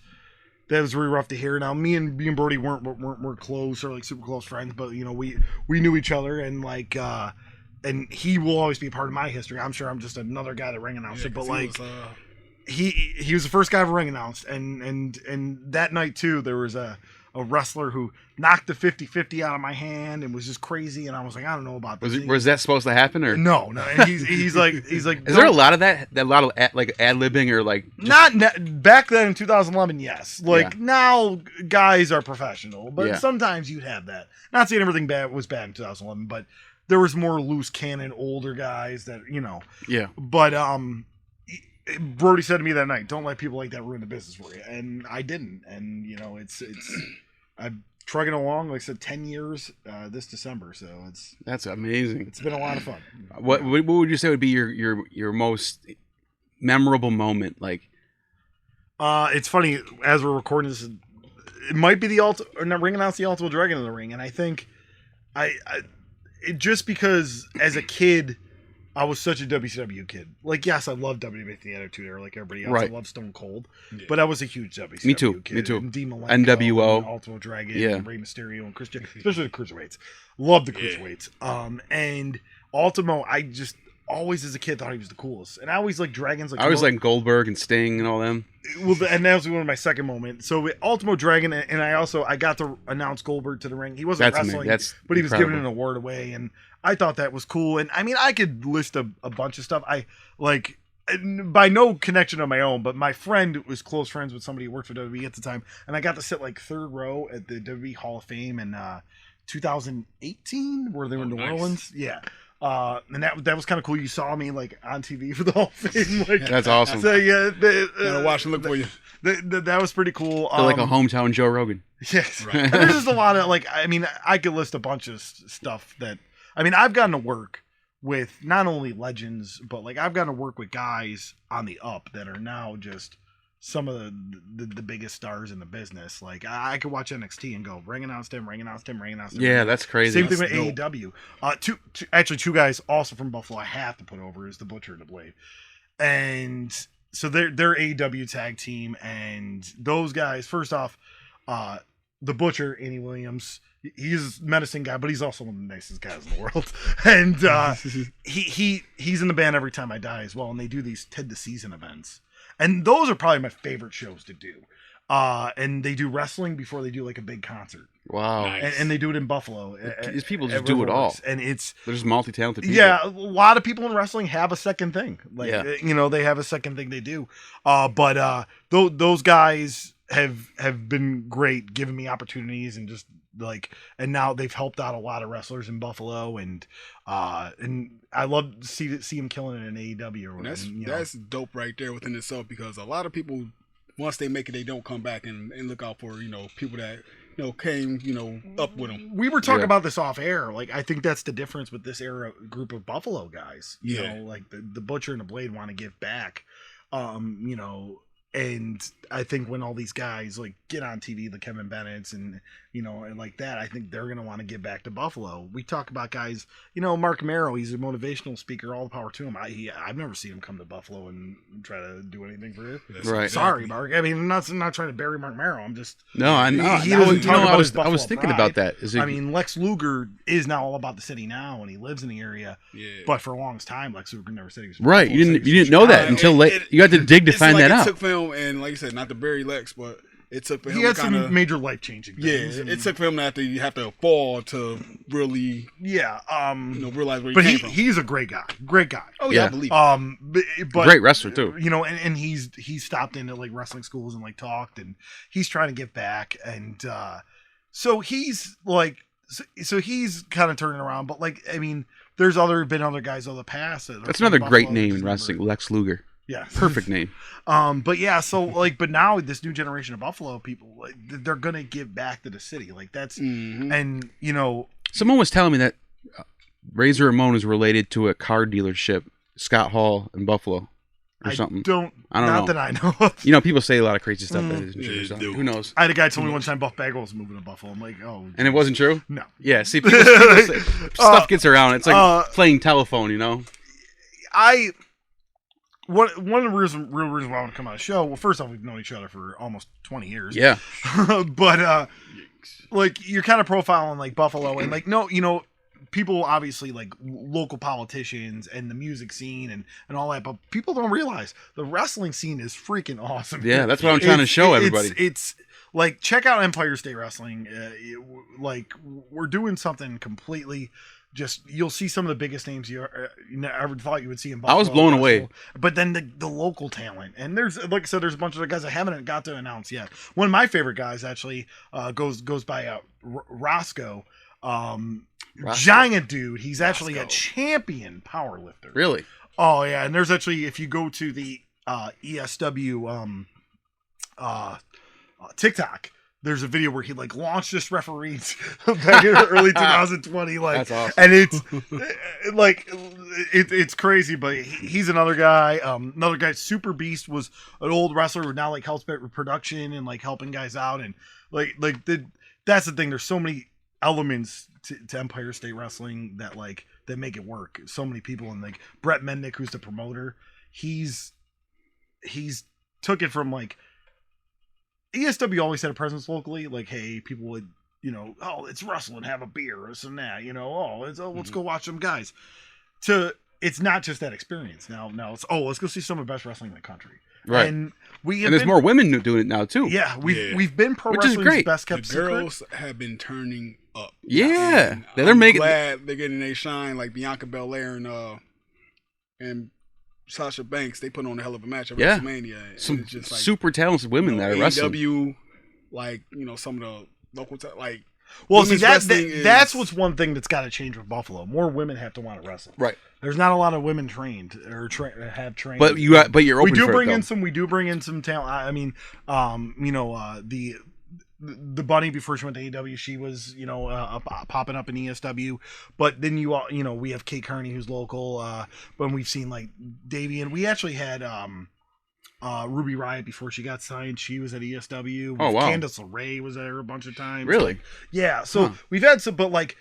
really rough to hear. Now me and Brody weren't close or like super close friends, but you know, we knew each other, and like and he will always be a part of my history. I'm sure I'm just another guy that ring announced it, but like he was the first guy I ever ring announced, and that night too there was a wrestler who knocked the 50-50 out of my hand and was just crazy, and I was like, I don't know about this. Was that supposed to happen, or no? And he's like, is there a lot of that? A lot of like ad-libbing or like not back then in 2011? Yes, like now guys are professional, but sometimes you'd have that. Not saying everything was bad in 2011, but there was more loose cannon older guys that, you know. Yeah. But Brody said to me that night, "Don't let people like that ruin the business for you," and I didn't. And it's I'm trucking along. Like I said, 10 years this December, so that's amazing. It's been a lot of fun. What would you say would be your most memorable moment? Like, it's funny as we're recording this, it might be the ring announce the Ultimo Dragon in the ring, and I think just because as a kid. I was such a WCW kid. Like, yes, I loved WWE the Attitude Era like everybody else. Right. I loved Stone Cold. Yeah. But I was a huge WCW kid. Me too. And Dean Malenko, NWO. And Ultimo Dragon, and Rey Mysterio, and Christian, especially the Cruiserweights. Loved the Cruiserweights. And Ultimo, I just always as a kid thought he was the coolest. And I always liked Dragons. I always liked Goldberg and Sting and all them. Well, and that was one of my second moments. So with Ultimo Dragon, and I got to announce Goldberg to the ring. He wasn't wrestling, but he was giving an award away, and I thought that was cool. And I mean, I could list a bunch of stuff. I like by no connection of my own, but my friend was close friends with somebody who worked for WWE at the time, and I got to sit like third row at the WWE Hall of Fame in 2018, where they were in New Orleans. Yeah. And that was kind of cool. You saw me like on TV for the Hall of Fame. Like, that's awesome. So yeah, gotta watch and look for you. That was pretty cool. Like a hometown Joe Rogan. Yes, right. And there's just a lot of like. I mean, I could list a bunch of stuff that. I mean, I've gotten to work with not only legends, but like I've gotten to work with guys on the up that are now just some of the biggest stars in the business. Like I could watch NXT and go ring announced him. Yeah, that's crazy. Same thing with AEW. Two guys also from Buffalo I have to put over is the Butcher and the Blade, and so they're AEW tag team, and those guys. First off, the Butcher, Andy Williams. He's a menacing guy, but he's also one of the nicest guys in the world. And he's in the band Every Time I Die as well, and they do these Ted the Season events. And those are probably my favorite shows to do. And they do wrestling before they do like a big concert. Wow. Nice. And they do it in Buffalo. These people just do it all. And they're just multi-talented people. Yeah, a lot of people in wrestling have a second thing. Like, they have a second thing they do. But those guys have been great, giving me opportunities and just like, and now they've helped out a lot of wrestlers in Buffalo, and I love to see him killing it in AEW. That's dope right there within itself, because a lot of people, once they make it, they don't come back and look out for people that came up with them. We were talking about this off air. Like, I think that's the difference with this era group of Buffalo guys. You know, like the Butcher and the Blade want to give back. And I think when all these guys like get on TV, the Kevin Bennett's and and like that, I think they're gonna want to give back to Buffalo. We talk about guys, Mark Marrow. He's a motivational speaker. All the power to him. I've never seen him come to Buffalo and try to do anything for you. Right. Sorry, Mark. I mean, I'm not trying to bury Mark Marrow. I'm just I know. He doesn't talk about his I was Buffalo thinking pride. about that. I mean, Lex Luger is now all about the city now, and he lives in the area. Yeah. But for a long time, Lex Luger never said he was right. You didn't know that until late. You had to dig to find that out. It took film, and like you said, not to bury Lex, but it took for him. He had some major life changing things. Yeah, it took for him to have to fall to really, realize where he came from. He's a great guy. Great guy. Oh yeah, I believe. But great wrestler too. And he's stopped into like wrestling schools and like talked, and he's trying to get back, and so he's like, so he's kind of turning around. But like, I mean, there's been other guys of the past. That's another great name in wrestling, Lex Luger. Yeah, perfect name. But yeah, so like, but now this new generation of Buffalo people, like, they're gonna give back to the city. Like that's, and someone was telling me that Razor Ramon is related to a car dealership, Scott Hall in Buffalo, or something. I don't know. Not that I know of. People say a lot of crazy stuff that isn't true. So who knows? I had a guy tell me one time Buff Bagwell was moving to Buffalo. I'm like, oh. And it wasn't true? No. Yeah. See, people say, stuff gets around. It's like playing telephone. One of the real reasons why I want to come on the show. Well, first off, we've known each other for almost 20 years. Yeah. But like, you're kind of profiling like Buffalo, and like, people obviously like local politicians and the music scene and all that, but people don't realize the wrestling scene is freaking awesome. Yeah, that's what I'm trying to show everybody. It's like, check out Empire State Wrestling. Like, we're doing something completely. Just, you'll see some of the biggest names you ever thought you would see in Buffalo. I was blown away. But then the local talent, and there's, like I said, there's a bunch of guys I haven't got to announce yet. One of my favorite guys actually goes by Roscoe. Giant dude. He's actually a champion power lifter. Really? Oh yeah, and there's actually, if you go to the ESW TikTok. There's a video where he like launched this referees back in early 2020, like, That's awesome. and it's like it's crazy. But he's another guy. Another guy, Super Beast, was an old wrestler who now like helps with production and like helping guys out, and that's the thing. There's so many elements to Empire State Wrestling that make it work. So many people, and like Brett Mendick, who's the promoter, he's took it from like. ESW always had a presence locally, like, hey, people would, oh, it's wrestling, have a beer, this and that, let's go watch some guys. It's not just that experience. Now it's, let's go see some of the best wrestling in the country. Right. And there's more women doing it now too. Yeah, we've been pro Which is wrestling's great. best kept The secret. girls have been turning up. Yeah, And they're I'm making. glad they're getting their shine, like Bianca Belair and Sasha Banks. They put on a hell of a match at Yeah. WrestleMania. And Some it's just like, super talented women that are wrestling. AEW, like some of the local like. Well, see, women's wrestling that's is- what's one thing that's got to change with Buffalo. More women have to want to wrestle. Right. There's not a lot of women trained or have trained. But you're open we do for bring it, in though. some. We do bring in some talent. I mean, the bunny before she went to AEW, she was popping up in ESW. But then we have Kate Kearney, who's local. But we've seen like Davian. We actually had Ruby Riott before she got signed. She was at ESW. Oh, wow. Candice LeRae was there a bunch of times. Really? Like, yeah. So we've had some, but like.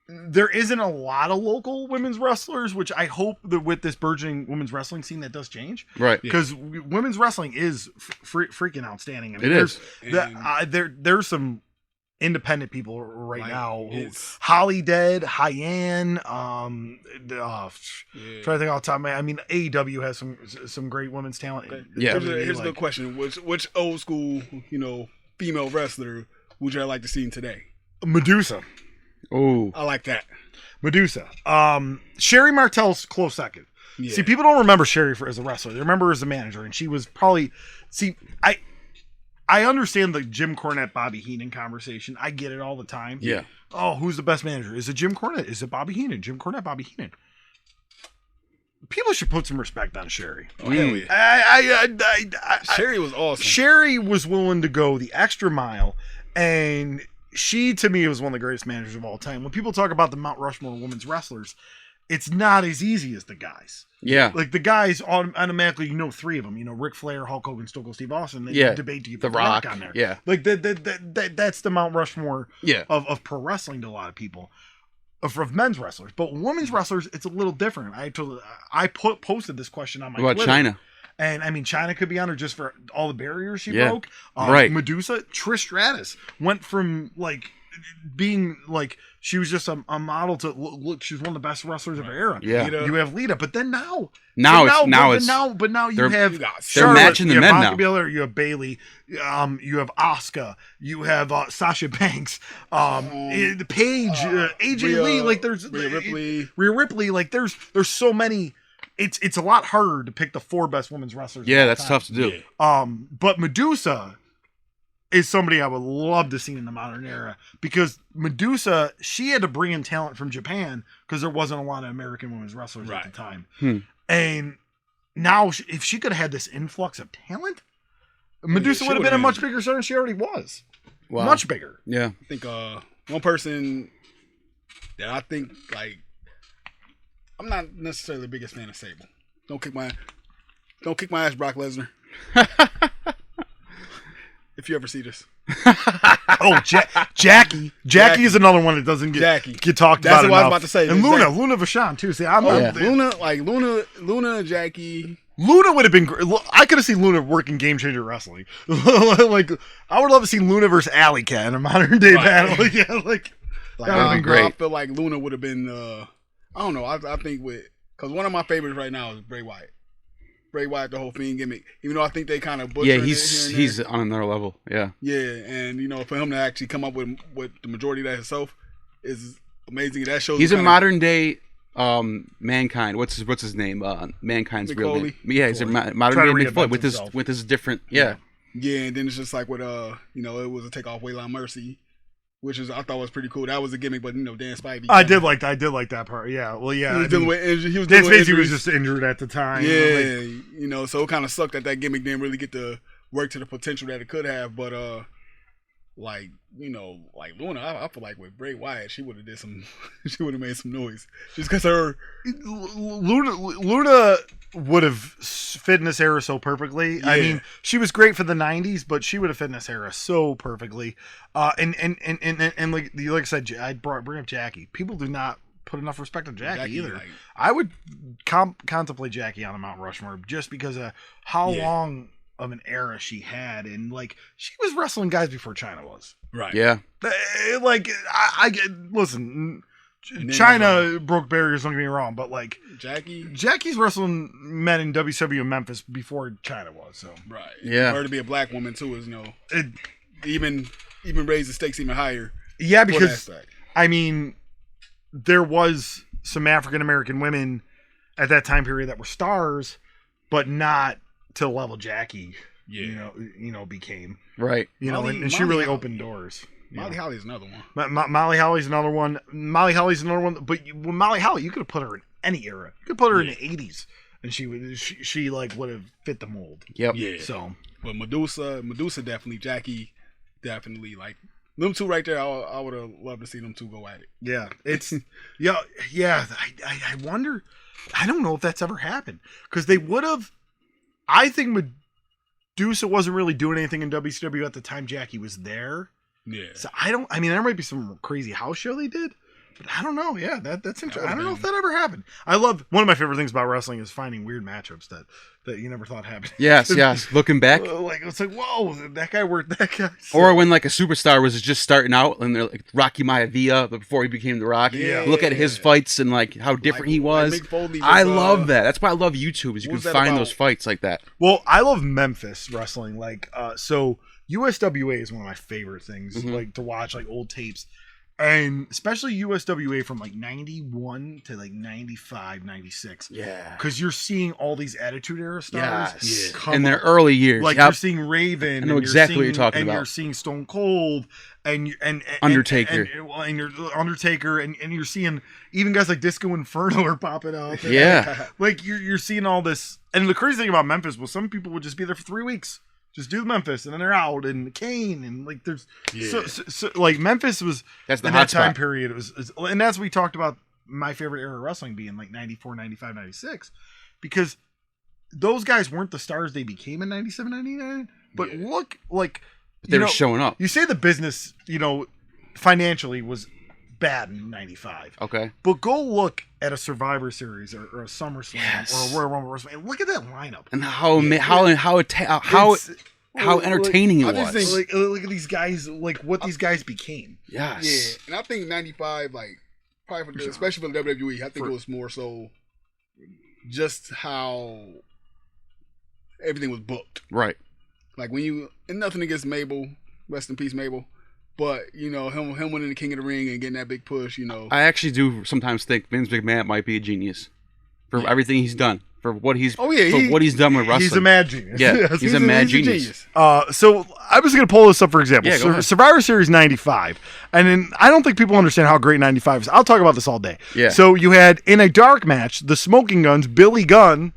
There isn't a lot of local women's wrestlers, which I hope that with this burgeoning women's wrestling scene that does change. Right. Because women's wrestling is freaking outstanding. I mean, It is. There's some independent people right Like, now. it's- Holly Dead, Hyann, trying to think off the top of my head. I mean, AEW has some great women's talent. Yeah. Here's a good question. Which old school, female wrestler would you like to see today? Medusa. Oh, I like that. Medusa. Sherry Martell's close second. Yeah. See, people don't remember Sherry as a wrestler. They remember her as a manager, and she was probably. See, I understand the Jim Cornette Bobby Heenan conversation. I get it all the time. yeah. Oh, who's the best manager? Is it Jim Cornette? Is it Bobby Heenan? Jim Cornette, Bobby Heenan. People should put some respect on Sherry. Oh, hell yeah. Sherry was awesome. Sherry was willing to go the extra mile, and she, to me, was one of the greatest managers of all time. When people talk about the Mount Rushmore women's wrestlers, it's not as easy as the guys. Yeah. Like the guys automatically, three of them. Ric Flair, Hulk Hogan, Stone Cold Steve Austin. They debate to get The the Rock Rock, on there. yeah. Like that's the Mount Rushmore Yeah. of pro wrestling to a lot of people. Of men's wrestlers, but women's wrestlers, it's a little different. I posted this question on my What about Twitter. China? And I mean, China could be on her just for all the barriers she Yeah. broke. Right. Medusa, Trish Stratus went from like being like she was just a model to look. She's one of the best wrestlers of her era. Yeah. Lita. You have Lita, but then now you they're have they're matching the you have men Bianca now. Belair, you have Bailey, you have Asuka, you have Sasha Banks, the Paige, AJ Lee. Like there's Rhea Ripley. Like there's so many. It's a lot harder to pick the four best women's wrestlers. of Yeah, all that's time. tough to do. But Medusa is somebody I would love to see in the modern era because Medusa, she had to bring in talent from Japan because there wasn't a lot of American women's wrestlers at the time. And now, if she could have had this influx of talent, Medusa she would have been a would've much bigger star than she already was. Wow. Much bigger. Yeah. I think one person that I think like I'm not necessarily the biggest fan of Sable. Don't kick my ass, Brock Lesnar. If you ever see this. Oh, Jackie. Jackie is another one that doesn't get talked That's about what I was enough. about to say. And Exactly. Luna Vachon too. See, Luna, Jackie. Luna would have been great. I could have seen Luna working Game Changer Wrestling. Like, I would love to see Luna versus Alley Cat in a modern day battle. Yeah, that would have been great. I feel like Luna would have been. I don't know. I think because one of my favorites right now is Bray Wyatt. Bray Wyatt, the whole Fiend gimmick. Even though I think they kind of butchered it he's on another level. Yeah. Yeah, and for him to actually come up with the majority of that himself is amazing. That shows He's a modern day Mankind. What's his name? Mankind's Mick real Foley? name. Yeah, he's a modern Trying day to Mick Foley reinvent with his different. Yeah. Yeah, and then it's just like with it was a takeoff Waylon Mercy. which is I thought was pretty cool. That was a gimmick, but Dan Spivey. I did like that part. Yeah, well, yeah. He was dealing with injury. He was Dan dealing with Spacey was injuries. just injured at the time. Yeah, so it kind of sucked that gimmick didn't really get to work to the potential that it could have. But like Luna, I feel like with Bray Wyatt, she would have did some, she would have made some noise just because her Luna would have fit in this era so perfectly. Yeah. I mean, she was great for the '90s, but she would have fit in this era so perfectly. And like I said, I bring up Jackie. People do not put enough respect on Jackie either. like- I would contemplate Jackie on the Mount Rushmore just because of how long of an era she had, and like she was wrestling guys before China was. right. Yeah. Like I get listen. And then, China broke barriers. Don't get me wrong, but like Jackie's wrestling men in WCW in Memphis before China was. So right. Yeah. For her to be a black woman too is it, even raise the stakes even higher. yeah, for that because side. I mean, there was some African American women at that time period that were stars, but not to the level Jackie. Yeah. Became Right. and she really opened doors. Molly Holly's another one. Molly Holly's another one. But Molly Holly, you could have put her in any era. You could put her in the '80s, and she would have fit the mold. Yep. Yeah. So, But Medusa definitely, Jackie definitely, like them two right there. I would have loved to see them two go at it. yeah, it's yeah. I wonder. I don't know if that's ever happened because they would have. I think Medusa wasn't really doing anything in WCW at the time Jackie was there. Yeah. So I mean, there might be some crazy house show they did, but I don't know. Yeah, that's interesting. I don't know if that ever happened. I love one of my favorite things about wrestling is finding weird matchups that you never thought happened. Yes. Looking back. Like it's like, whoa, that guy worked that guy. Or when like a superstar was just starting out and they're like Rocky Maivia before he became The Rock. Yeah. Look at his fights and like how different he was. Like Mick Foley I was, love that. That's why I love YouTube is you what can was that find about? those fights like that. Well, I love Memphis wrestling. Like, so USWA is one of my favorite things, like to watch, like old tapes, and especially USWA from like 91 to like 95, 96. Yeah. Because you're seeing all these Attitude Era stars Yes. come In their up. early years. Like Yep. you're seeing Raven. I know and exactly what seeing, you're talking and about. you're seeing Stone Cold and Undertaker. and you're Undertaker and you're seeing even guys like Disco Inferno are popping up. And, Yeah. like you're seeing all this. And the crazy thing about Memphis was some people would just be there for 3 weeks. Just do Memphis and then they're out, and Kane and like there's so like Memphis was That's the in hot that time spot. period. It was, and that's what we talked about my favorite era of wrestling being like 94, 95, 96, because those guys weren't the stars they became in 97, 99. But look, like They were showing up. You say the business, financially was bad in 95. Okay. But go look at a Survivor Series or a SummerSlam Yes. or a Royal Rumble WrestleMania. Look at that lineup. And how entertaining it I just was. think- Look at these guys, like what these guys became. Yes. Yeah, and I think 95, like, probably for especially for the WWE, I think it was more so just how everything was booked. Right. Like and nothing against Mabel, rest in peace, Mabel, but him winning the King of the Ring and getting that big push, I actually do sometimes think Vince McMahon might be a genius for everything he's done, for what he's done with wrestling. He's a mad genius. Yeah, Yes. he's a mad genius. So I was going to pull this up for example. Yeah, go ahead. Survivor Series 95. And then I don't think people understand how great 95 is. I'll talk about this all day. Yeah. So you had in a dark match, the Smoking Guns, Billy Gunn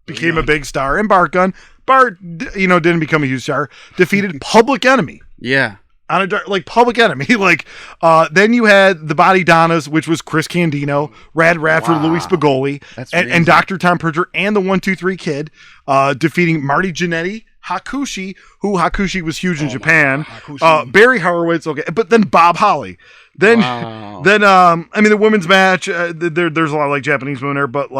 became a big star, and Bart Gunn. Bart, didn't become a huge star, defeated Public Enemy. Yeah. On a dark, like Public Enemy, then you had the Body Donnas, which was Chris Candido, Rad Radford, Wow. Louis Spigoli, That's and amazing. Dr. Tom Pritchard and the 1-2-3 Kid, defeating Marty Jannetty, Hakushi, who Hakushi was huge in Japan, Barry Horowitz, okay, but then Bob Holly. Then, Wow. the women's match, there's a lot of like Japanese women there, but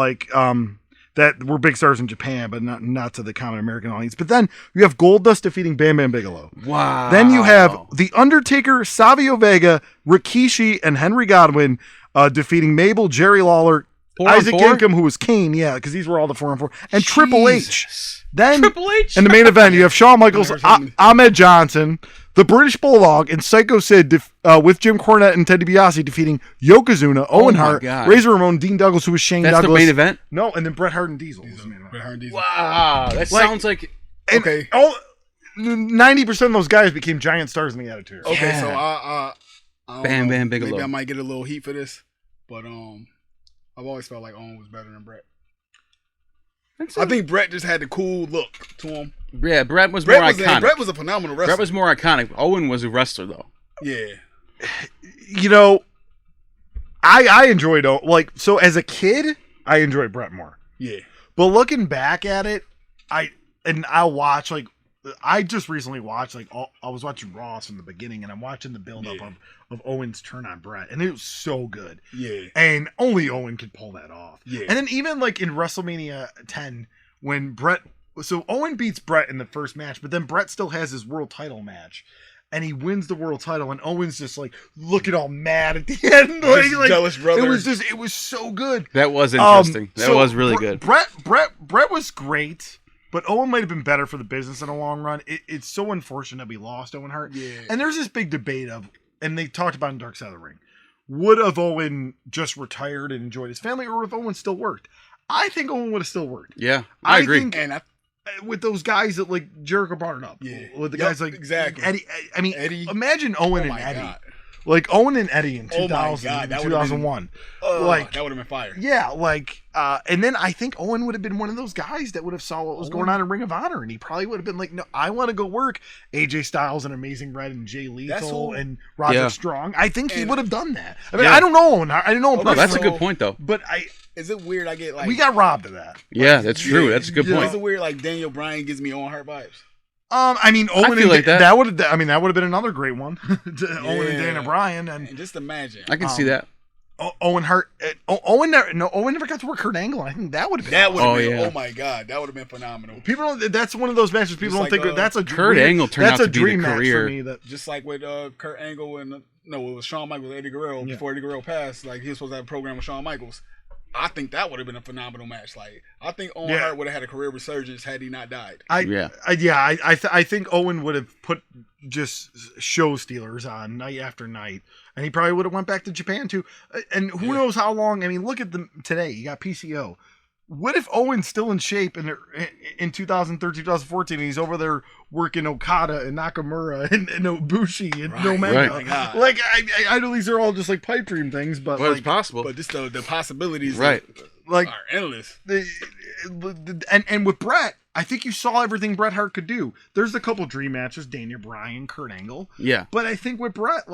that were big stars in Japan, but not to the common American audience. But then you have Goldust defeating Bam Bam Bigelow. Wow. Then you have The Undertaker, Savio Vega, Rikishi, and Henry Godwin defeating Mabel, Jerry Lawler, 4 on Isaac 4? Yankem, who was Kane, because these were all the 4-on-4, and Triple H. Jesus. Then Triple H? in the main event, you have Shawn Michaels, Ahmed Johnson, the British Bulldog, and Psycho Sid with Jim Cornette and Ted DiBiase defeating Yokozuna, Owen my Hart, God. Razor Ramon, Dean Douglas, who was Shane That's Douglas. the main event? No, and then Bret Hart and Diesel. Was the main event. Wow. That sounds like... And Okay. 90% of those guys became giant stars in the Attitude Era. Okay, Yeah. so I don't Bam know. Bam Bigelow. Maybe I might get a little heat for this, but I've always felt like Owen was better than Brett. I think Brett just had the cool look to him. Yeah, Brett was more iconic. Brett was a phenomenal wrestler. Brett was more iconic. Owen was a wrestler, though. Yeah. You know, I enjoyed so as a kid, I enjoyed Brett more. Yeah. But looking back at it, I'll watch I just recently watched I was watching Raw from the beginning, and I'm watching the build up of Owen's turn on Brett, and it was so good. Yeah. And only Owen could pull that off. Yeah. And then even in WrestleMania 10, when Owen beats Brett in the first match, but then Brett still has his world title match. And he wins the world title, and Owen's just looking all mad at the end. Jealous brother. It was so good. That was interesting. That was really good. Brett was great, but Owen might have been better for the business in the long run. It's so unfortunate that we lost Owen Hart. Yeah. And there's this big debate and they talked about in Dark Side of the Ring, would have Owen just retired and enjoyed his family, or if Owen still worked? I think Owen would have still worked. Yeah, I agree. Think, with those guys that Jericho brought it up. Yeah. With the guys exactly. Eddie. I mean, Eddie. Imagine Owen and Eddie. God. Owen and Eddie in 2000, God, that 2001. that would have been fire. Yeah, and then I think Owen would have been one of those guys that would have saw what was going on in Ring of Honor, and he probably would have been like, no, I want to go work AJ Styles and Amazing Red and Jay Lethal and Roger Strong. I think he would have done that. I mean, I don't know Owen. I don't know him. That's a good point, though. But is it weird I get we got robbed of that. Yeah, that's true. That's a good point. Is it weird Daniel Bryan gives me Owen Hart vibes? I mean, Owen feel like that would have been another great one. Owen and Daniel Bryan, and just imagine. I can see that. Owen Hart. Owen never got to work Kurt Angle. I think that would have been. Oh my God, that would have been phenomenal. People, that's one of those matches people don't think that's a Kurt Angle turned out to be the career. For me, just like with Kurt Angle and it was Shawn Michaels and Eddie Guerrero before Eddie Guerrero passed. He was supposed to have a program with Shawn Michaels. I think that would have been a phenomenal match. I think Owen Hart would have had a career resurgence had he not died. I think Owen would have put just show stealers on night after night, and he probably would have went back to Japan too. And who knows how long? I mean, look at them today. You got PCO. What if Owen's still in shape in 2013, 2014, and he's over there working Okada and Nakamura and Ibushi and Omega? Right. I know these are all just pipe dream things, but it's possible. But just the possibilities, are endless. And with Brett, I think you saw everything Bret Hart could do. There's a couple dream matches: Daniel Bryan, Kurt Angle. Yeah, but I think with Brett,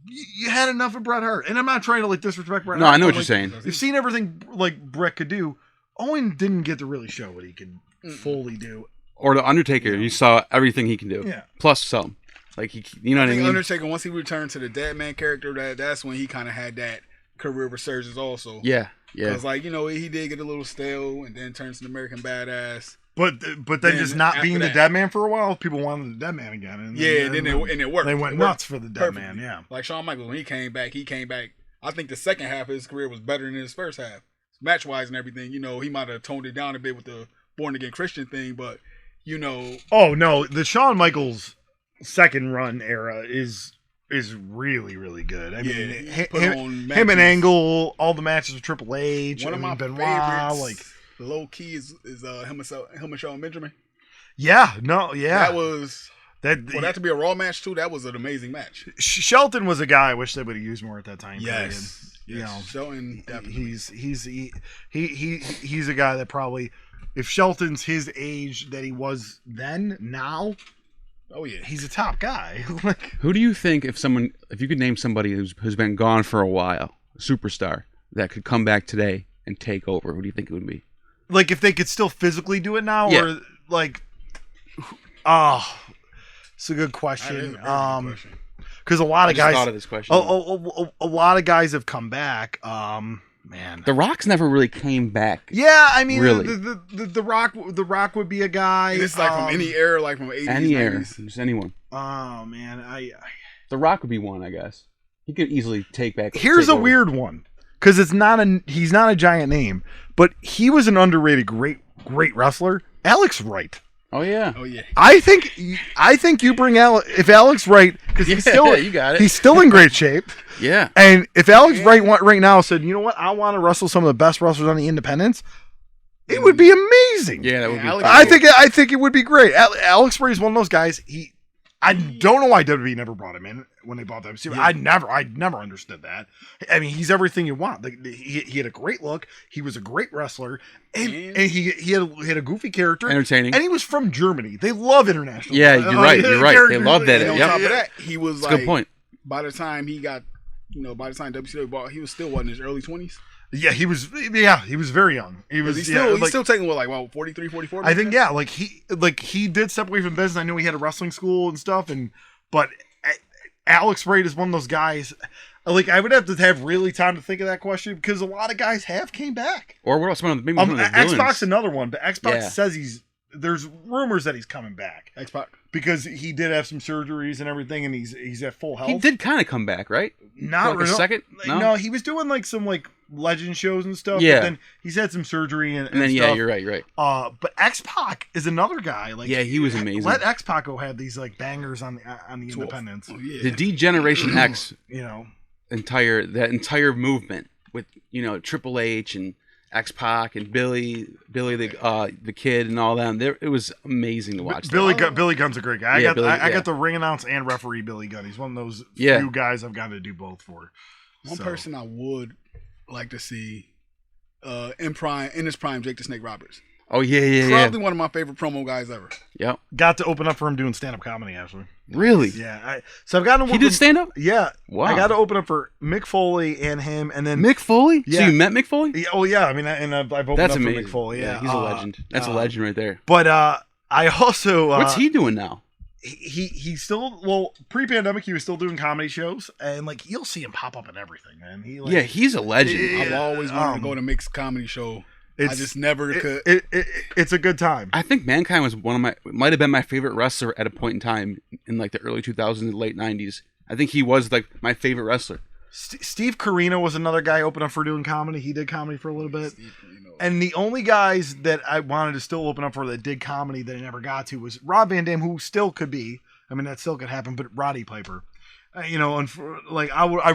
you had enough of Bret Hart, and I'm not trying to disrespect Bret. No, Hart, I know what you're saying. You've seen everything Bret could do. Owen didn't get to really show what he could fully do. Or the Undertaker, you saw everything he can do. Yeah. Plus some. You know what I mean? Undertaker, once he returned to the Dead Man character, that's when he kind of had that career resurgence also. Yeah, yeah. Because he did get a little stale and then turns to the American Badass. But then just not being the Dead Man for a while, people wanted the Dead Man again. And then it worked. They went nuts for the Dead Man, yeah. Like Shawn Michaels, when he came back. I think the second half of his career was better than his first half. Match-wise and everything. He might have toned it down a bit with the born-again Christian thing, but, Oh, no. The Shawn Michaels second run era is really, really good. I mean, him and Angle, all the matches with Triple H. One of my Benoit, favorites, low key, is him and Shawn Benjamin. Yeah, no, yeah. That was... For that to be a Raw match, too, that was an amazing match. Shelton was a guy I wish they would have used more at that time. Yes. Shelton definitely. He's a guy that probably, if Shelton's his age that he was then, now, oh yeah, he's a top guy. Who do you think if you could name somebody who's been gone for a while, a superstar that could come back today and take over? Who do you think it would be? If they could still physically do it now, or it's a good question. Because a lot of guys thought of this question. A lot of guys have come back. Man, The Rock's never really came back. Yeah, I mean, really, the Rock would be a guy. And it's from any era, from 80s, any 90s. era, just anyone. Oh man, The Rock would be one, I guess. He could easily take back. Here's a weird one, because he's not a giant name, but he was an underrated great wrestler, Alex Wright. Oh yeah. I think you bring if Alex Wright, because you got it. He's still in great shape. Yeah. And if Alex Wright right now said, you know what, I want to wrestle some of the best wrestlers on the independents, it would be amazing. Yeah, that would be. I think it would be great. Alex Wright is one of those guys. I don't know why WWE never brought him in when they bought WCW. Yeah. I never understood that. I mean, he's everything you want. Like, he had a great look. He was a great wrestler, and he had a goofy character, Entertaining. and he was from Germany. They love international. Yeah, you're right. You're right. They love that. And on Yep. top of that, he was That's a like, good point. by the time he got, by the time WCW bought, he was still in his early 20s. Yeah, he was. Yeah, he was very young. He's still taking 43, 44. I think he did step away from business. I know he had a wrestling school and stuff, but Alex Wright is one of those guys. Like, I would have to have really time to think of that question because a lot of guys have came back. Or what else? Maybe one of the villains. Xbox another one, but Xbox Yeah. says there's rumors that he's coming back X-Pac. because he did have some surgeries and everything, and he's at full health. He did kind of come back, right? Not like a second. No, he was doing like some legend shows and stuff. Yeah. But then he's had some surgery and And then stuff. you're right. But X-Pac is another guy. Like, Yeah, he was amazing. Let X-Pac go have these like bangers on the independents. Oh, yeah. The D-Generation X You know, that entire movement with Triple H and X-Pac and Billy the Kid and all them. It was amazing to watch. Billy Gunn's a great guy. I Yeah, got the ring announce and referee Billy Gunn. He's one of those Yeah. few guys I've got to do both for. One person I would like to see in his prime, Jake the Snake Roberts. Oh yeah. Probably one of my favorite promo guys ever. Yep. Got to open up for him doing stand-up comedy, actually. Really? Yeah. So I've got to. He did stand up? Yeah. Wow. I got to open up for Mick Foley and him, and then Mick Foley? Yeah. So you met Mick Foley? Yeah, oh yeah. I mean, and I've opened That's up amazing. for Mick Foley. Yeah, he's a legend. That's a legend right there. But I also What's he doing now? He's still pre-pandemic he was still doing comedy shows, and like you'll see him pop up in everything, man. He's a legend. Yeah. I've always wanted to go to Mick's comedy show. I just never could. It's a good time. I think Mankind was might have been my favorite wrestler at a point in time in like the early 2000s and late 90s. I think he was like my favorite wrestler. Steve Carino was another guy open up for doing comedy. He did comedy for a little bit. And the only guys that I wanted to still open up for that did comedy that I never got to was Rob Van Dam, who still could be. I mean, that still could happen, but Roddy Piper. I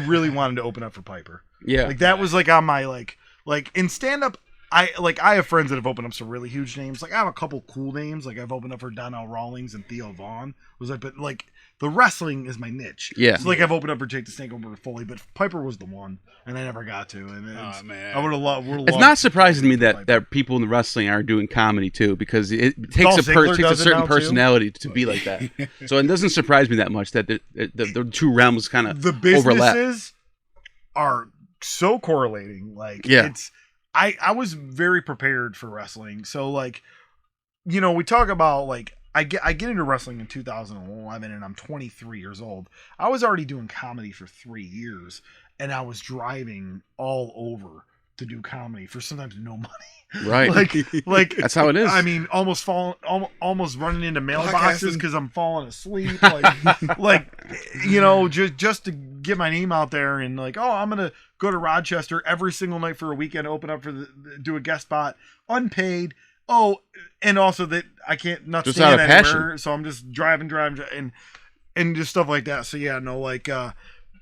really wanted to open up for Piper. Yeah. Like that was like on my like in stand up. I have friends that have opened up some really huge names. Like I have a couple cool names. Like I've opened up for Donnell Rawlings and Theo Vaughn. But like the wrestling is my niche. Yeah. So like I've opened up for Jake the Snake over Foley, but Piper was the one, and I never got to. And man. I would have loved. It's not surprising to me that people in the wrestling are doing comedy too, because it takes Dolph a Ziggler does it certain now, too. personality to be like that. So it doesn't surprise me that much that the two realms kind of the overlap. businesses are so correlating. Like Yeah. it's. I was very prepared for wrestling. So like, we talk about like I get into wrestling in 2011 and I'm 23 years old. I was already doing comedy for 3 years and I was driving all over to do comedy for sometimes no money. Right. like That's how it is. I mean, almost running into mailboxes because I'm falling asleep. Just to get my name out there and like, oh, I'm gonna go to Rochester every single night for a weekend, open up for do a guest spot, unpaid. Oh, and also that I can't not Just stand out of anywhere, passion. so I'm just driving, and just stuff like that. So yeah, no, like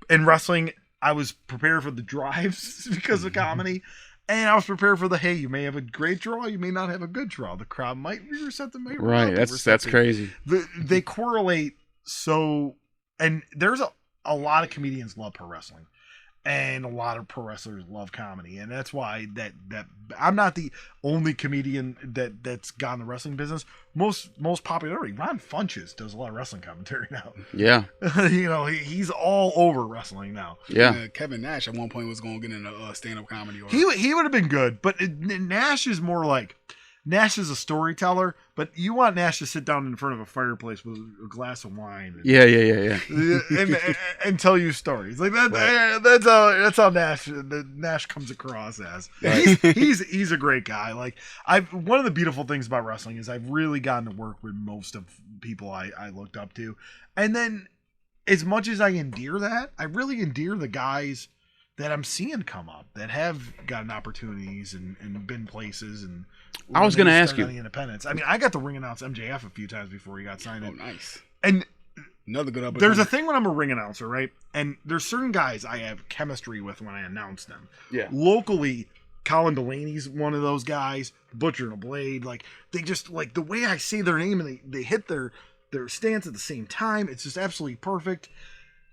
in wrestling, I was prepared for the drives because of comedy. And I was prepared for hey, you may have a great draw, you may not have a good draw. The crowd might be receptive, may not right. be That's receptive. crazy. They correlate so, and there's a lot of comedians love pro wrestling, and a lot of pro wrestlers love comedy, and that's why that I'm not the only comedian that's got in the wrestling business. Most popularity, Ron Funches does a lot of wrestling commentary now. Yeah. He's all over wrestling now. Yeah. Kevin Nash at one point was going to get into stand-up comedy. He would have been good, but Nash is more like Nash is a storyteller, but you want Nash to sit down in front of a fireplace with a glass of wine. Yeah. And tell you stories like that. Right. That's how Nash comes across as. Right. He's a great guy. Like one of the beautiful things about wrestling is I've really gotten to work with most of people I looked up to, and then as much as I endear that, I really endear the guys that I'm seeing come up that have gotten opportunities and been places. And I was going to ask you. Independence. I mean, I got to ring announce MJF a few times before he got signed. Oh, nice. And another good opportunity. there's a thing when I'm a ring announcer, right? And there's certain guys I have chemistry with when I announce them. Yeah. Locally, Colin Delaney's one of those guys. Butcher and a Blade, like they just like the way I say their name and they hit their their stance at the same time. It's just absolutely perfect.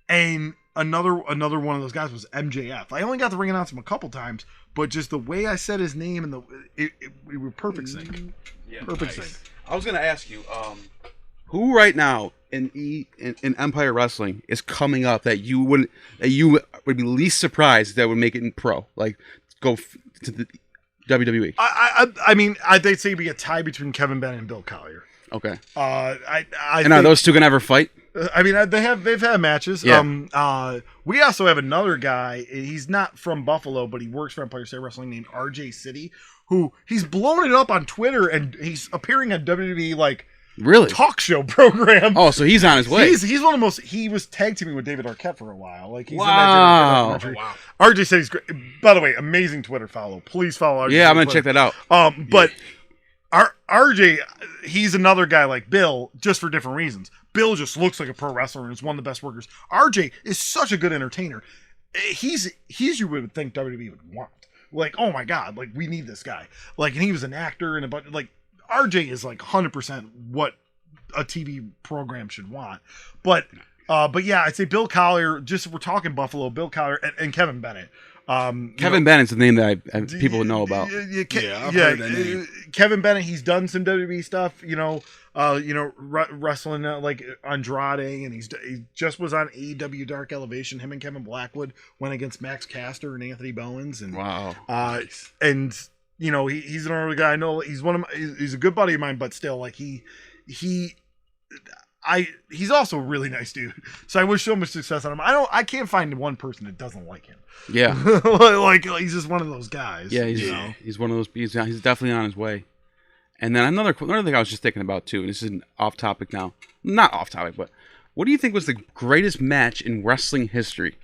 And another one of those guys was MJF. I only got to ring announce him a couple times, but just the way I said his name and we were perfect sync. Yeah, perfect sync. I was gonna ask you, who right now in Empire Wrestling is coming up that you would be least surprised that would make it in pro, like to the WWE? I mean, I'd say it'd be a tie between Kevin Bennett and Bill Collier. Okay. Are those two gonna ever fight? I mean, they've had matches. Yeah. We also have another guy. He's not from Buffalo, but he works for Empire State Wrestling, named RJ City, who he's blown it up on Twitter, and he's appearing on WWE Really? talk show program. Oh, so he's on his way. He's one of the most. He was tag teaming with David Arquette for a while. He's Wow. in that documentary. Wow. RJ City's great. By the way, amazing Twitter follow. Please follow RJ. Yeah, I'm gonna check that out. But RJ, he's another guy like Bill, just for different reasons. Bill just looks like a pro wrestler and is one of the best workers. RJ is such a good entertainer. He's you would think WWE would want. Oh my God, we need this guy. And he was an actor and a bunch. RJ is 100% what a TV program should want. But yeah, I'd say Bill Collier. Just if we're talking Buffalo, Bill Collier and Kevin Bennett. Kevin Bennett's the name that people would know about. I've heard that name. Kevin Bennett, he's done some WWE stuff, wrestling like Andrade, and he just was on AEW Dark Elevation. Him and Kevin Blackwood went against Max Caster and Anthony Bowens, and wow, and he's another guy I know. He's a good buddy of mine, but still, he's also a really nice dude. So I wish so much success on him. I can't find one person that doesn't like him. Yeah. He's just one of those guys. Yeah, he's one of those. He's definitely on his way. And then another thing I was just thinking about too, and this is off topic now. Not off topic, but what do you think was the greatest match in wrestling history?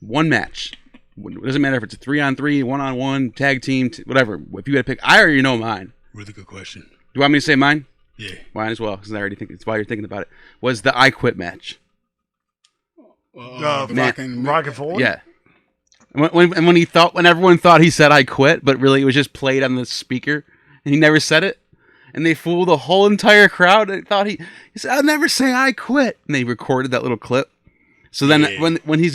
One match. It doesn't matter if it's a 3-on-3, 1-on-1, tag team, whatever. If you had to pick, I already know mine. Really good question. Do you want me to say mine? Yeah. Mine as well, because I already think it's why you're thinking about it. Was the I Quit match. Rock and Foley? Yeah. When everyone thought he said I quit, but really it was just played on the speaker, and he never said it, and they fooled the whole entire crowd. And thought he said, "I'll never say I quit," and they recorded that little clip. So then when he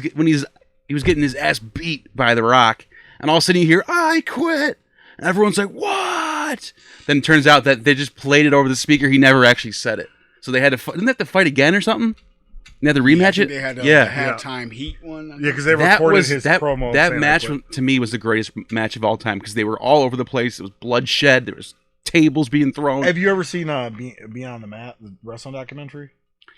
was getting his ass beat by The Rock, and all of a sudden you hear I quit, and everyone's like, "What?" Then it turns out that they just played it over the speaker. He never actually said it, so they had to didn't they have to fight again or something? They had to rematch it. They had the halftime heat one. Yeah, because they recorded his promo. That match to me was the greatest match of all time because they were all over the place. It was bloodshed. There was tables being thrown. Have you ever seen Beyond the Mat, the wrestling documentary?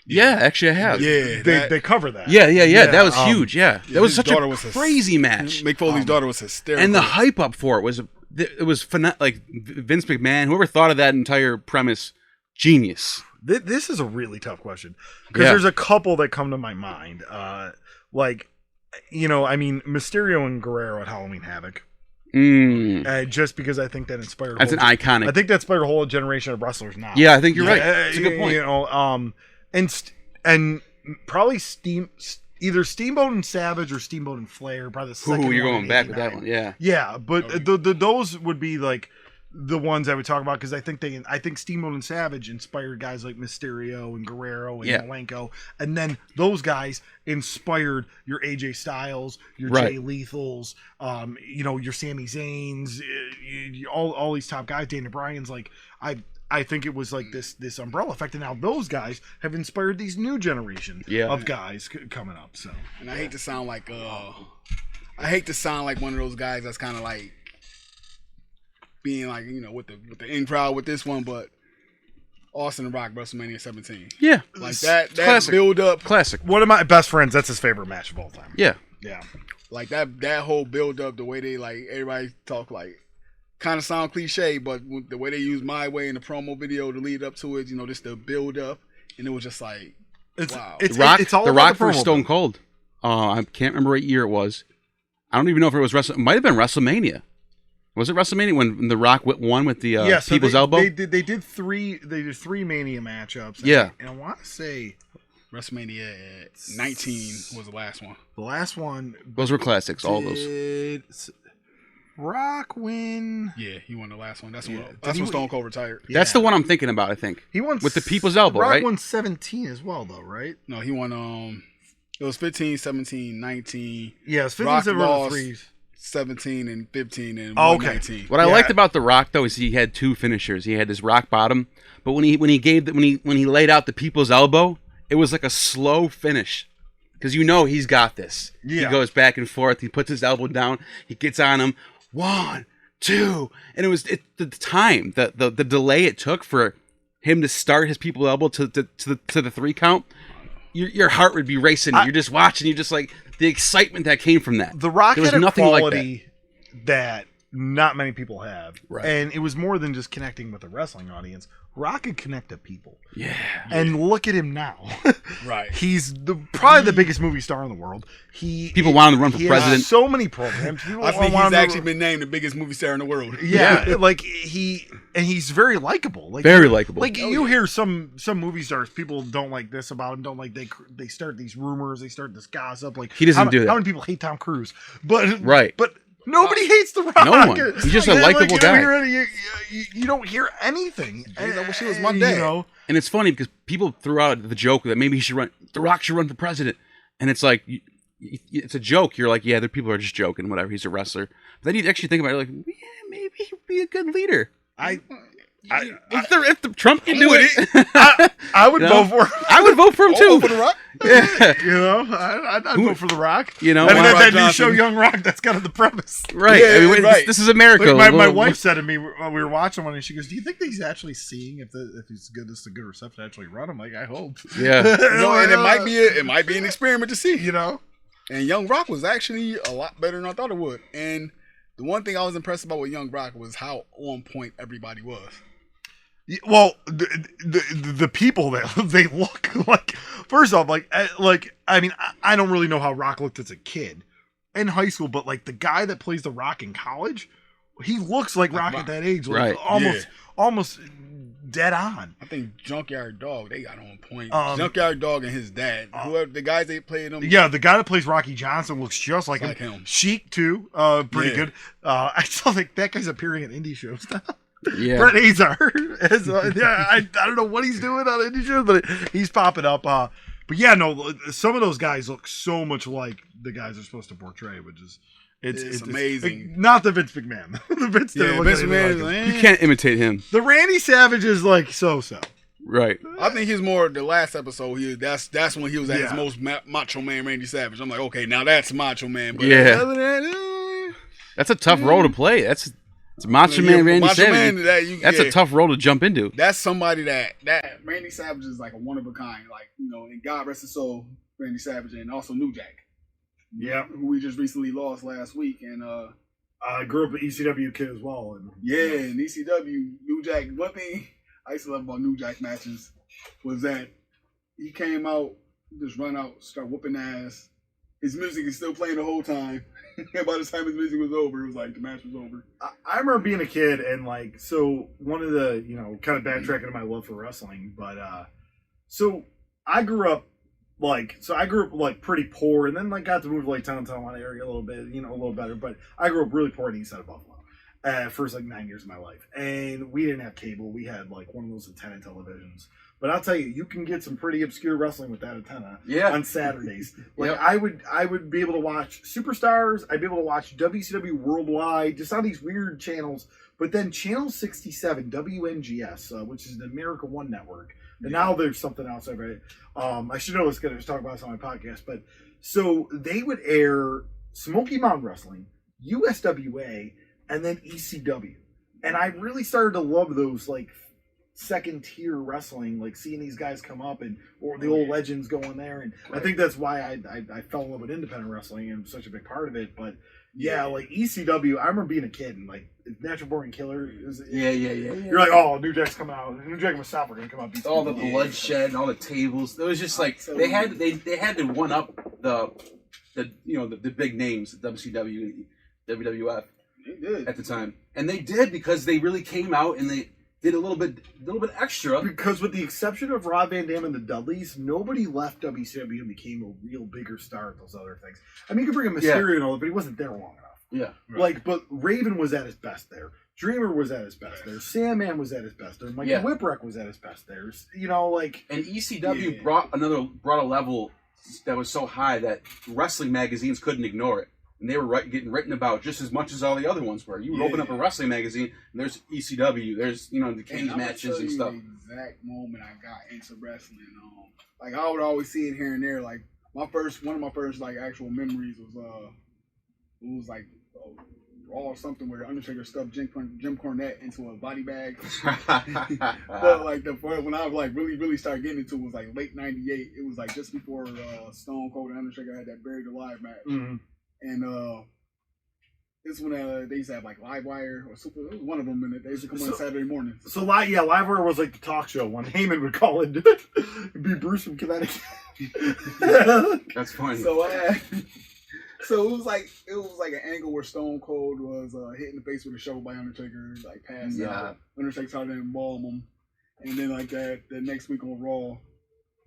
Yeah, actually I have. Yeah, they cover that. Yeah. That was huge. Yeah, that was such a crazy match. Mick Foley's daughter was hysterical, and the hype up for it was Vince McMahon. Whoever thought of that entire premise, genius. This is a really tough question because there's a couple that come to my mind. Mysterio and Guerrero at Halloween Havoc. Just because I think that inspired. That's an iconic. I think that inspired a whole generation of wrestlers now. Yeah, I think you're right. That's a good point. And probably either Steamboat and Savage or Steamboat and Flair. Probably the second. You're going back with that one. Yeah. Yeah, but those would be the ones I would talk about because I think Steamboat and Savage inspired guys like Mysterio and Guerrero and Malenko, and then those guys inspired your AJ Styles, your Jay Lethals, your Sami Zayns, all these top guys. Daniel Bryan's I think it was this umbrella effect, and now those guys have inspired these new generation of guys coming up. So, and I hate to sound like one of those guys that's kind of being with the in crowd with this one, but Austin and Rock WrestleMania 17. Yeah. That classic. build up. Classic. One of my best friends, that's his favorite match of all time. Yeah. Yeah. That whole build up, the way they everybody talk kind of sound cliche, but the way they use My Way in the promo video to lead up to it, just the build up, and it was just wow. It's all the about Rock versus Stone Cold. I can't remember what year it was. I don't even know if it was it might have been WrestleMania. Was it WrestleMania when The Rock won with the People's Elbow? They did three Mania matchups. And I want to say WrestleMania 19 was the last one. The last one. Those were classics. All those. Rock win? Yeah, he won the last one. That's Yeah. when he- Stone Cold retired. Yeah. That's the one I'm thinking about, I think. He won With the people's elbow, Rock right? won 17 as well, though, right? No, he won. It was 15, 17, 19, Yeah, it's 15, Rock 17 lost. threes. 17, and 15, and Oh, okay. 19. What I Yeah. liked about The Rock though is he had two finishers. He had his rock bottom, but when he laid out the people's elbow, it was like a slow finish. Because he's got this. Yeah. He goes back and forth. He puts his elbow down. He gets on him. 1, 2, and the time, the delay it took for him to start his people's elbow to the 3 count. Your heart would be racing. You're just watching. You're just like the excitement that came from that. The Rock There was had a nothing like quality that not many people have. Right. And it was more than just connecting with the wrestling audience. Rock could connect to people. Yeah. And look at him now. Right. He's probably the biggest movie star in the world. People want him to run for he president. Has so many programs. People I think want he's him to- actually been named the biggest movie star in the world. Yeah, like he's very likable. Like Very likable. Like you hear some movie stars, people don't like this about him. Don't like they start these rumors, they start this gossip. Like He doesn't how, do that. How many people hate Tom Cruise? But Right. but nobody hates the Rock. No one. He's just a likable guy. You don't hear anything. I wish it was my dad. You know? And it's funny because people threw out the joke that maybe The Rock should run for president. And it's like, it's a joke. You're like, yeah, the people are just joking, whatever. He's a wrestler. But then you actually think about it, you're like, yeah, maybe he'd be a good leader. If the Trump can do it, I would You vote know? for him. I would vote for him too. For the Rock? Yeah. You know, I'd vote for the Rock. You know, I mean, Rock that new Johnson. show, Young Rock. That's kind of the premise. right. Yeah, I mean, wait, right. This is America. Like my Well, wife said to me while we were watching one, and she goes, "Do you think that he's actually seeing if he's good? This is a good reception to actually run?" I'm like, "I hope." Yeah. No, and it might be an experiment to see. You know. And Young Rock was actually a lot better than I thought it would. And the one thing I was impressed about with Young Rock was how on point everybody was. Well, the people that they look like. First off, I mean, I don't really know how Rock looked as a kid in high school, but like the guy that plays the Rock in college, he looks like Rock at that age, like, Right. almost dead on. I think Junkyard Dog, they got on point. Junkyard Dog and his dad, whoever the guys they played them. Yeah, the guy that plays Rocky Johnson looks just like Like him. him. Chic too, pretty Yeah. good. I still think that guy's appearing at indie shows now. Yeah. Brett Azar. I don't know what he's doing on indie shows, but he's popping up. But yeah, no, some of those guys look so much like the guys they're supposed to portray, which is it's amazing. not the Vince McMahon. The Vince didn't look Vince anything McMahon like is him. like, You can't imitate him. The Randy Savage is like so. Right. I think he's more the last episode. That's when he was at his Yeah. most macho man, Randy Savage. I'm like, okay, now that's Macho Man. But Yeah. other than that, That's a tough role to play. It's Macho Yeah, Man Randy Macho Savage. Man, That's a tough role to jump into. That's somebody that Randy Savage is like a one of a kind. Like, and God rest his soul, Randy Savage, and also New Jack. Yeah, Who we just recently lost last week. And I grew up an ECW kid as well. And and ECW, New Jack, one thing I used to love about New Jack matches was that he came out, just run out, start whooping ass. His music is still playing the whole time. And by the time his music was over, it was like the match was over. I remember being a kid and like, so one of the, kind of backtracking to my love for wrestling, but so I grew up like pretty poor, and then like got to move to like town area a little bit, a little better, but I grew up really poor in the east side of Buffalo. First like 9 years of my life, and we didn't have cable. We had like one of those antenna televisions. But I'll tell you, you can get some pretty obscure wrestling with that antenna on Saturdays. Like Yep. I would be able to watch Superstars. I'd be able to watch WCW Worldwide, just on these weird channels. But then Channel 67, WNGS, which is the America One network. And now there's something else over it. I should know this because I was talking about this on my podcast. But so they would air Smoky Mountain Wrestling, USWA, and then ECW. And I really started to love those like second tier wrestling, like seeing these guys come up or the old legends going there. And I think that's why I fell in love with independent wrestling and such a big part of it. But yeah, like ECW, I remember being a kid and like Natural Born Killer. Yeah. You're like, oh, New Jack's coming out. New Jack and Mustafa are gonna come out. Beat All the people. bloodshed and all the tables. It was just like they had to one up the big names, WCW, WWF They did. at the time, and they did because they really came out and they did a little bit extra. Because with the exception of Rob Van Dam and the Dudleys, nobody left WCW and became a real bigger star at those other things. I mean, you could bring a Mysterio and all that, but he wasn't there long enough. Yeah. Like, but Raven was at his best there. Dreamer was at his best there. Sandman was at his best there. Mikey Whipwreck was at his best there. You know, like... And ECW brought a level that was so high that wrestling magazines couldn't ignore it. And they were getting written about just as much as all the other ones were. You would open up a wrestling magazine, and there's ECW, there's, the cage matches and stuff. The exact moment I got into wrestling, like I would always see it here and there. Like one of my first like actual memories was like Raw or something where Undertaker stuffed Jim Cornette into a body bag. But like when I like really started getting into it was like late '98. It was like just before Stone Cold and Undertaker had that Buried Alive match. Mm-hmm. And this when they used to have like Livewire or Super. It was one of them, and they used to come on Saturday mornings. So Livewire was like the talk show when Heyman would call in. It'd be Bruce from Connecticut. That's funny. So it was like an angle where Stone Cold was hit in the face with a shovel by Undertaker, like passed out. Undertaker tried to embalm him, and then like the next week on Raw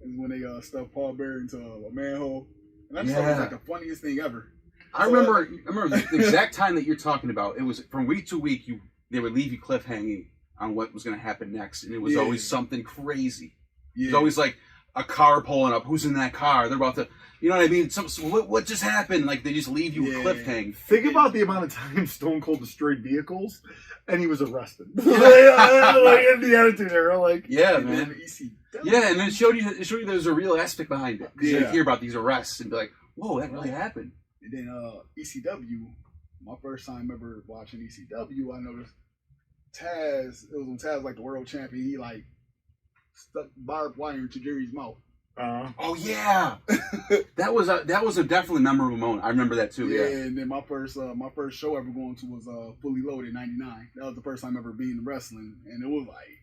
is when they stuffed Paul Bearer into a manhole, and I just thought it was like the funniest thing ever. I remember the exact time that you're talking about. It was from week to week. They would leave you cliffhanging on what was going to happen next, and it was always something crazy. It was always like a car pulling up. Who's in that car? They're about to, you know what I mean? What just happened? Like they just leave you cliffhang. Think about the amount of time Stone Cold destroyed vehicles, and he was arrested. Like in the Attitude Era, like man. Yeah, and then it showed you there's a real aspect behind it. Because you hear about these arrests and be like, whoa, that really happened. And then ECW, my first time ever watching ECW, I noticed Taz. It was when Taz like the world champion. He like stuck barbed wire into Jerry's mouth. Oh yeah, that was a definitely memorable moment. I remember that too. Yeah. And then my first show ever going to was Fully Loaded '99. That was the first time ever being in wrestling, and it was like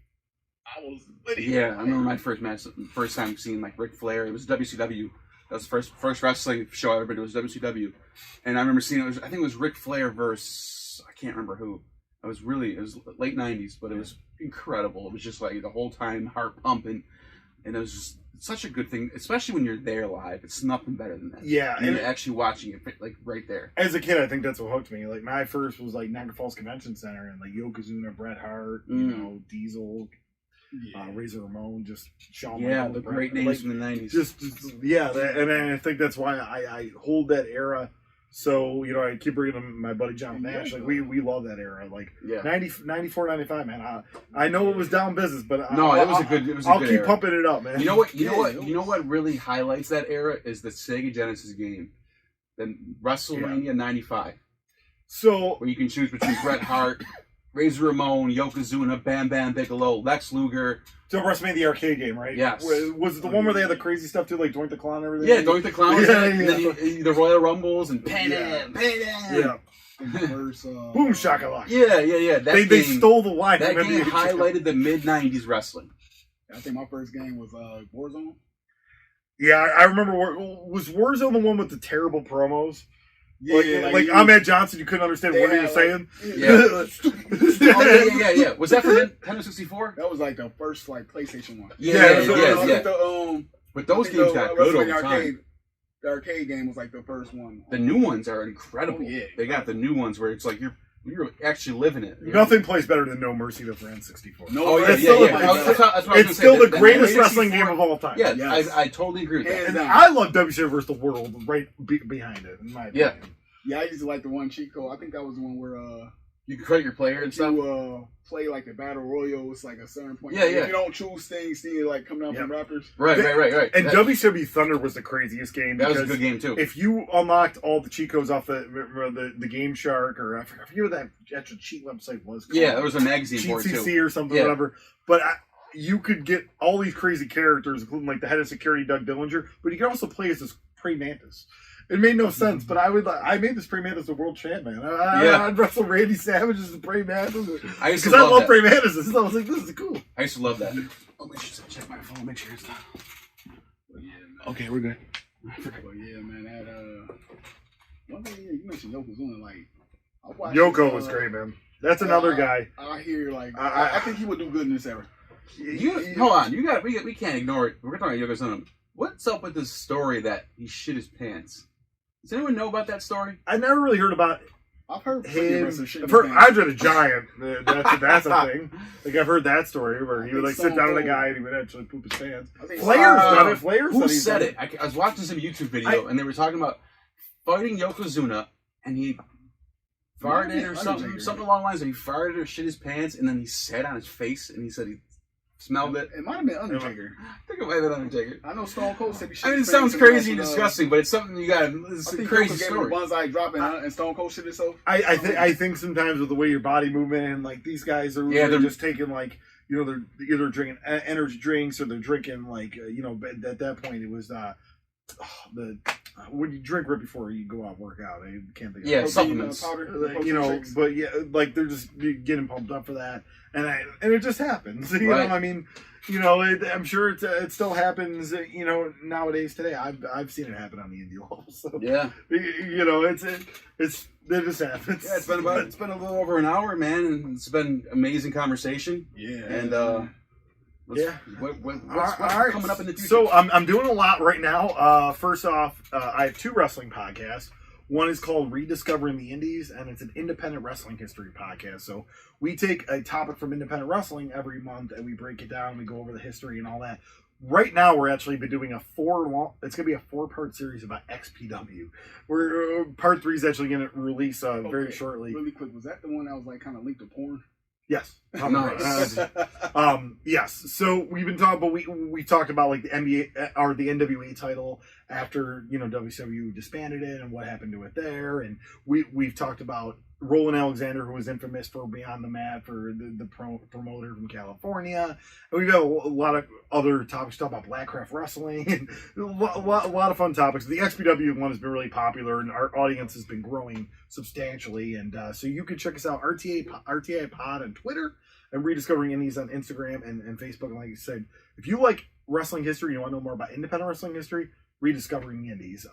I was with it. Yeah, I remember my first time seeing like Ric Flair. It was WCW. That was the first wrestling show I ever been to. It was WCW, and I remember seeing I think it was Ric Flair versus I can't remember who. It was late '90s, but it was incredible. It was just like the whole time heart pumping, and it was just such a good thing, especially when you're there live. It's nothing better than that. Yeah, and you're actually watching it like right there. As a kid, I think that's what hooked me. Like my first was like Niagara Falls Convention Center and like Yokozuna, Bret Hart, Diesel. Razor Ramon, just Shawn Michaels, the great names from the '90s. And I think that's why I hold that era. So I keep bringing my buddy John Nash. Like we love that era. Like 94, 95, man. I know it was down business, but it was a good. I'll keep era. pumping it up, man. You know what? You know what really highlights that era is the Sega Genesis game, the WrestleMania '95. So where you can choose between Bret Hart, Razor Ramon, Yokozuna, Bam Bam Bigelow, Lex Luger. So WrestleMania the arcade game, right? Yes. Was it the one where they had the crazy stuff too, like Doink the Clown and everything? Yeah, Doink the Clown. The Royal Rumbles and Pan. Yeah. Boom shakalaka. Yeah. They stole the line. That game highlighted the mid-90s wrestling. I think my first game was Warzone. Yeah, I remember. Was Warzone the one with the terrible promos? Yeah, like Ahmed Johnson, you couldn't understand what he was saying. Yeah. Was that for Nintendo 64? That was like the first PlayStation one. Yeah. But those games got good over time. The arcade game was like the first one. The new ones are incredible. Oh, yeah. They got the new ones where it's like you're actually living it. Nothing plays better than No Mercy for N64. No, It's still the greatest wrestling game of all time. Yeah, yes. I totally agree with that. And I love WCW vs. the World right behind it, in my opinion. Yeah, I used to like the one cheat code. I think that was the one where you can create your player and stuff. You play like the battle royal. It's like a certain point. Yeah. If you don't choose things, you like come down from Raptors. Right. And WCW Thunder was the craziest game. That was a good game too. If you unlocked all the cheat codes off the Game Shark, or I forget what that actual cheat website was called. Yeah, there was a magazine Cheat for it too. CC or something, whatever. But you could get all these crazy characters, including like the head of security, Doug Dillinger. But you could also play as this praying mantis. It made no sense, but I made this praying mantis a world champ, man. I'd wrestle Randy Savage as the praying mantis because I love praying mantises. I was like, this is cool. I used to love that. Oh, make sure to check my phone. Make sure it's not. Okay, we're good. But yeah, man. One thing you mentioned Yokozuna, like Yoko was great, man. That's another guy. I hear I think he would do good in this era. Hold on, we can't ignore it. We're talking about Yokozuna. What's up with this story that he shit his pants? Does anyone know about that story? I never really heard about it. I've heard him. wrestlers shit in I've heard his pants. Andre the Giant. That's a thing. Like I've heard that story where he would like sit down on a guy and he would actually poop his pants. Flair's done it. Flair's Who said it? I was watching some YouTube video and they were talking about fighting Yokozuna and he farted or something along the lines of he farted or shit his pants and then he sat on his face and he said he smelled it. It might have been Undertaker. I think it might have been Undertaker. I know Stone Cold said he shit I mean, it his sounds pants crazy and and disgusting, but it's something you got. It's a crazy story. Bonsai dropping and Stone Cold shit himself. I think sometimes with the way your body movement and like these guys are really just taking like they're either drinking energy drinks or they're drinking like at that point it was when you drink right before you go out and work out. I can't think of supplements. But yeah, like they're just getting pumped up for that, and it just happens. You know, I mean, I'm sure it still happens. Nowadays today, I've seen it happen on the indie level. So yeah, it just happens. Yeah, it's been a little over an hour, man, and it's been amazing conversation. Yeah, and what's coming up in the future? So I'm doing a lot right now. First off, I have 2 wrestling podcasts. One is called Rediscovering the Indies, and it's an independent wrestling history podcast. So we take a topic from independent wrestling every month, and we break it down. We go over the history and all that. Right now, we're actually been doing it's going to be a 4-part series about XPW. We're part 3 is actually going to release very shortly. Really quick, was that the one that was like kind of linked to porn? Yes. Nice. Yes. So we've been talking, but we talked about like the NBA or the NWA title after WCW disbanded it and what happened to it there, and we've talked about Roland Alexander, who was infamous for Beyond the Mat, for the promoter from California, and we've got a lot of other topics. Talk about Blackcraft Wrestling, and a lot of fun topics. The XPW one has been really popular, and our audience has been growing substantially. And so you can check us out, RTI Pod on Twitter, and Rediscovering Indies on Instagram and Facebook. And like I said, if you like wrestling history, you want to know more about independent wrestling history, Rediscovering Indies.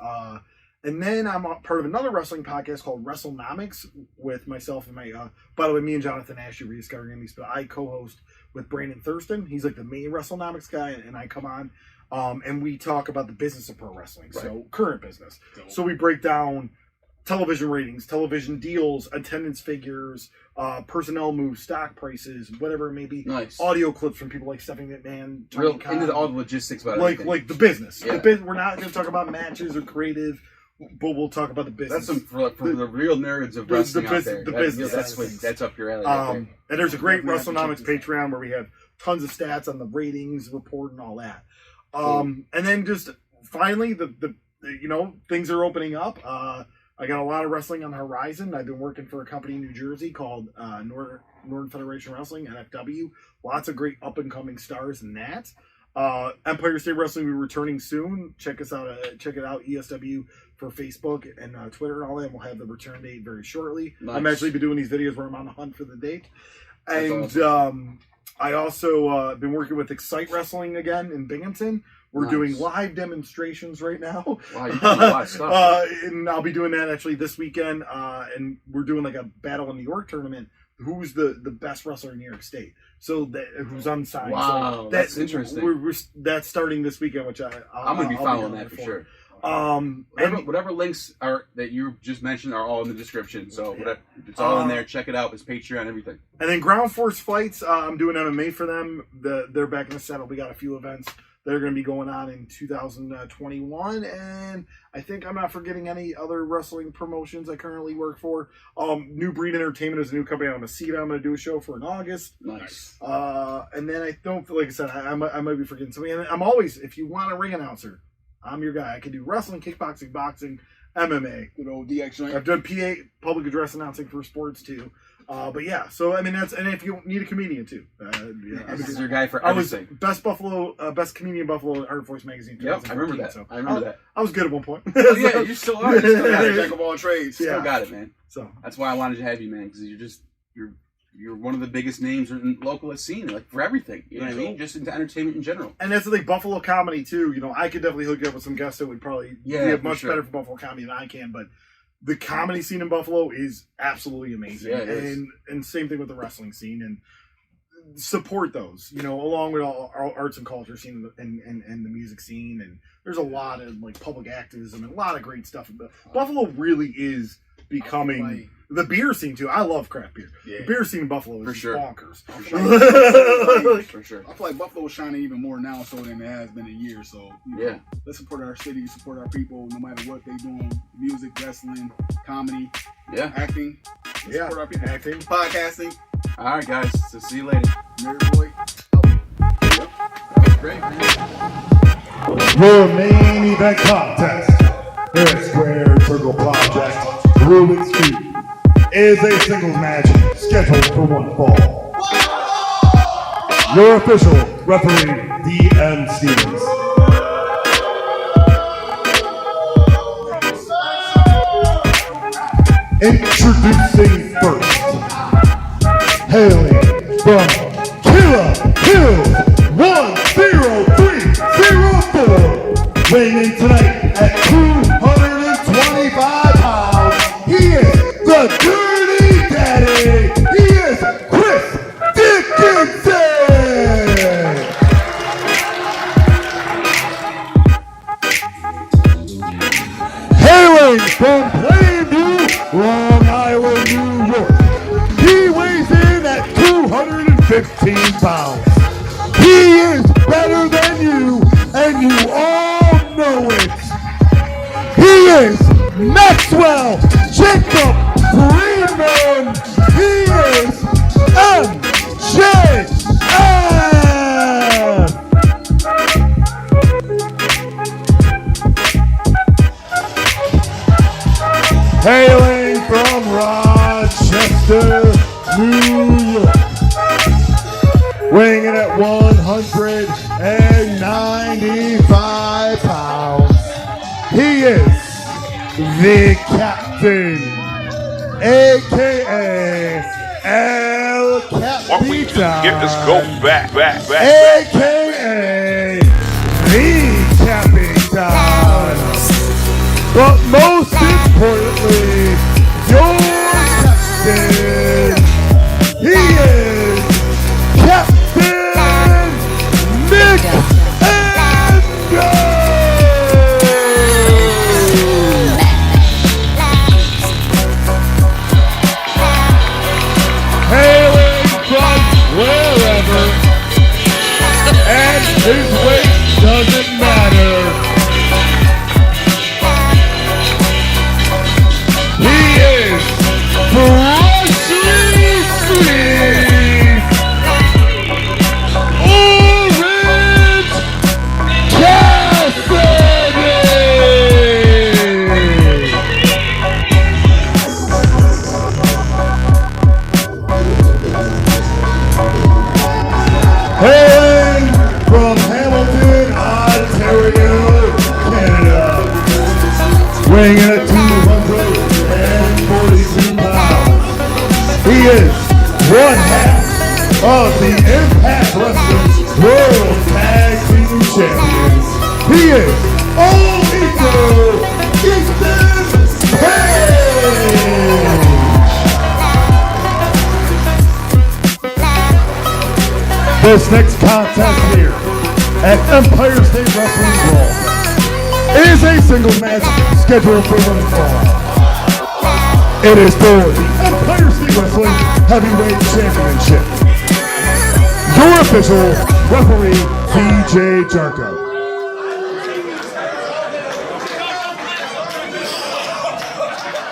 And then I'm part of another wrestling podcast called WrestleNomics with myself and my, by the way, me and Jonathan Ashley Rediscovering Indies, but I co-host with Brandon Thurston. He's like the main WrestleNomics guy, and I come on, and we talk about the business of pro wrestling, so current business. So we break down television ratings, television deals, attendance figures, personnel moves, stock prices, whatever it may be. Nice. Audio clips from people like Stephanie McMahon, Real into all the logistics about like the business. Yeah. We're not going to talk about matches or creative, but we'll talk about the business. That's for the real nerds of wrestling out there. The business. That's up your alley. Right and there's a great WrestleNomics Patreon where we have tons of stats on the ratings report and all that. And then just finally, the things are opening up. I got a lot of wrestling on the horizon. I've been working for a company in New Jersey called Northern Federation Wrestling, NFW. Lots of great up-and-coming stars in that. Empire State Wrestling will be returning soon. Check us out. Check it out, ESW, for Facebook and Twitter and all that. We'll have the return date very shortly. Nice. I'm actually been doing these videos where I'm on the hunt for the date. That's And awesome. I also been working with Excite Wrestling again in Binghamton. We're doing live demonstrations right now. Wow, you're doing a lot of stuff. And I'll be doing that actually this weekend. And we're doing like a Battle in New York tournament. Who's the best wrestler in New York State? So who's unsigned. Wow, so that's interesting. That's starting this weekend, which I'm going to be following that for sure. Whatever links are that you just mentioned are all in the description. So whatever, it's all in there. Check it out. It's Patreon, everything. And then Ground Force Fights, I'm doing MMA for them. They're back in the saddle. We got a few events that are going to be going on in 2021, and I think I'm not forgetting any other wrestling promotions I currently work for. New Breed Entertainment is a new company out of Mesita. I'm going to do a show for in August. Nice. And then I don't, like I said, I might be forgetting something. And I'm always, if you want a ring announcer, I'm your guy. I can do wrestling, kickboxing, boxing, MMA. Good old DX joint. I've done PA, public address announcing for sports too. But yeah, so I mean and if you need a comedian too, This is your guy for I was everything. best comedian Buffalo Art Voice magazine. Yep, I remember that. So I remember that. I was good at one point. Oh, yeah, you still are. You still got it. Jack of all trades. Still Yeah. got it, man. So That's why I wanted to have you, man, because you're one of the biggest names in local scene, like for everything. You know what I mean? Just into entertainment in general. and that's the thing, Buffalo comedy too. I could definitely hook you up with some guests that would probably be much better for Buffalo comedy than I can, but the comedy scene in Buffalo is absolutely amazing. Yeah, it is. And same thing with the wrestling scene, and support those, along with all our arts and culture scene and the music scene. And there's a lot of like public activism and a lot of great stuff. But Buffalo really is becoming The beer scene too. I love craft beer. Yeah. The beer scene in Buffalo is For sure. bonkers. For sure. I feel like Buffalo's shining even more now so than it has been in years. So Yeah. let's support our city, support our people, no matter what they doing. Music, wrestling, comedy, Yeah. acting. Let's Yeah, support our people. acting. Podcasting. All right, guys. So see you later. Nerd Boy. That was great, man. Your main event contest here at Square Circle Project Rubik's Cube is a singles match scheduled for one fall. Your official referee, DM Stevens. Introducing first, hailing from Killer Hills 10304, weighing in tonight at 225 pounds. He is the Dirty Daddy. He is Chris Dickinson. Hailing from Plainview, Long Island, New York. He weighs in at 215 pounds. He is better than you, and you all know it. He is Maxwell Jacob Freeman. He is MJF. Hailing from Rochester, New York. Weighing in at 195 pounds. He is the Captain, a.k.a. El Capitan. What we do here is go back. a.k.a. the Capitan. But most importantly, your captain, he is Captain Nick Andrews. Hailing from wherever, and his weight doesn't matter. He is freshly sweet Orange Cassidy. Hailing from Hamilton, Ontario, Canada, weighing in at 242 pounds. He is one half of the Impact Wrestling World Tag Team Champions. He is All Equal Ethan Page. This next contest here at Empire State Wrestling Brawl is a singles match scheduled for one fall. It is for the Empire State Wrestling Heavyweight Championship. Your official referee, DJ Jarko.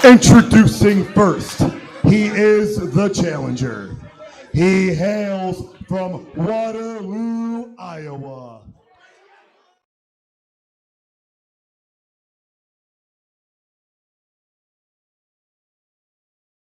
Introducing first, he is the challenger. He hails from Waterloo, Iowa.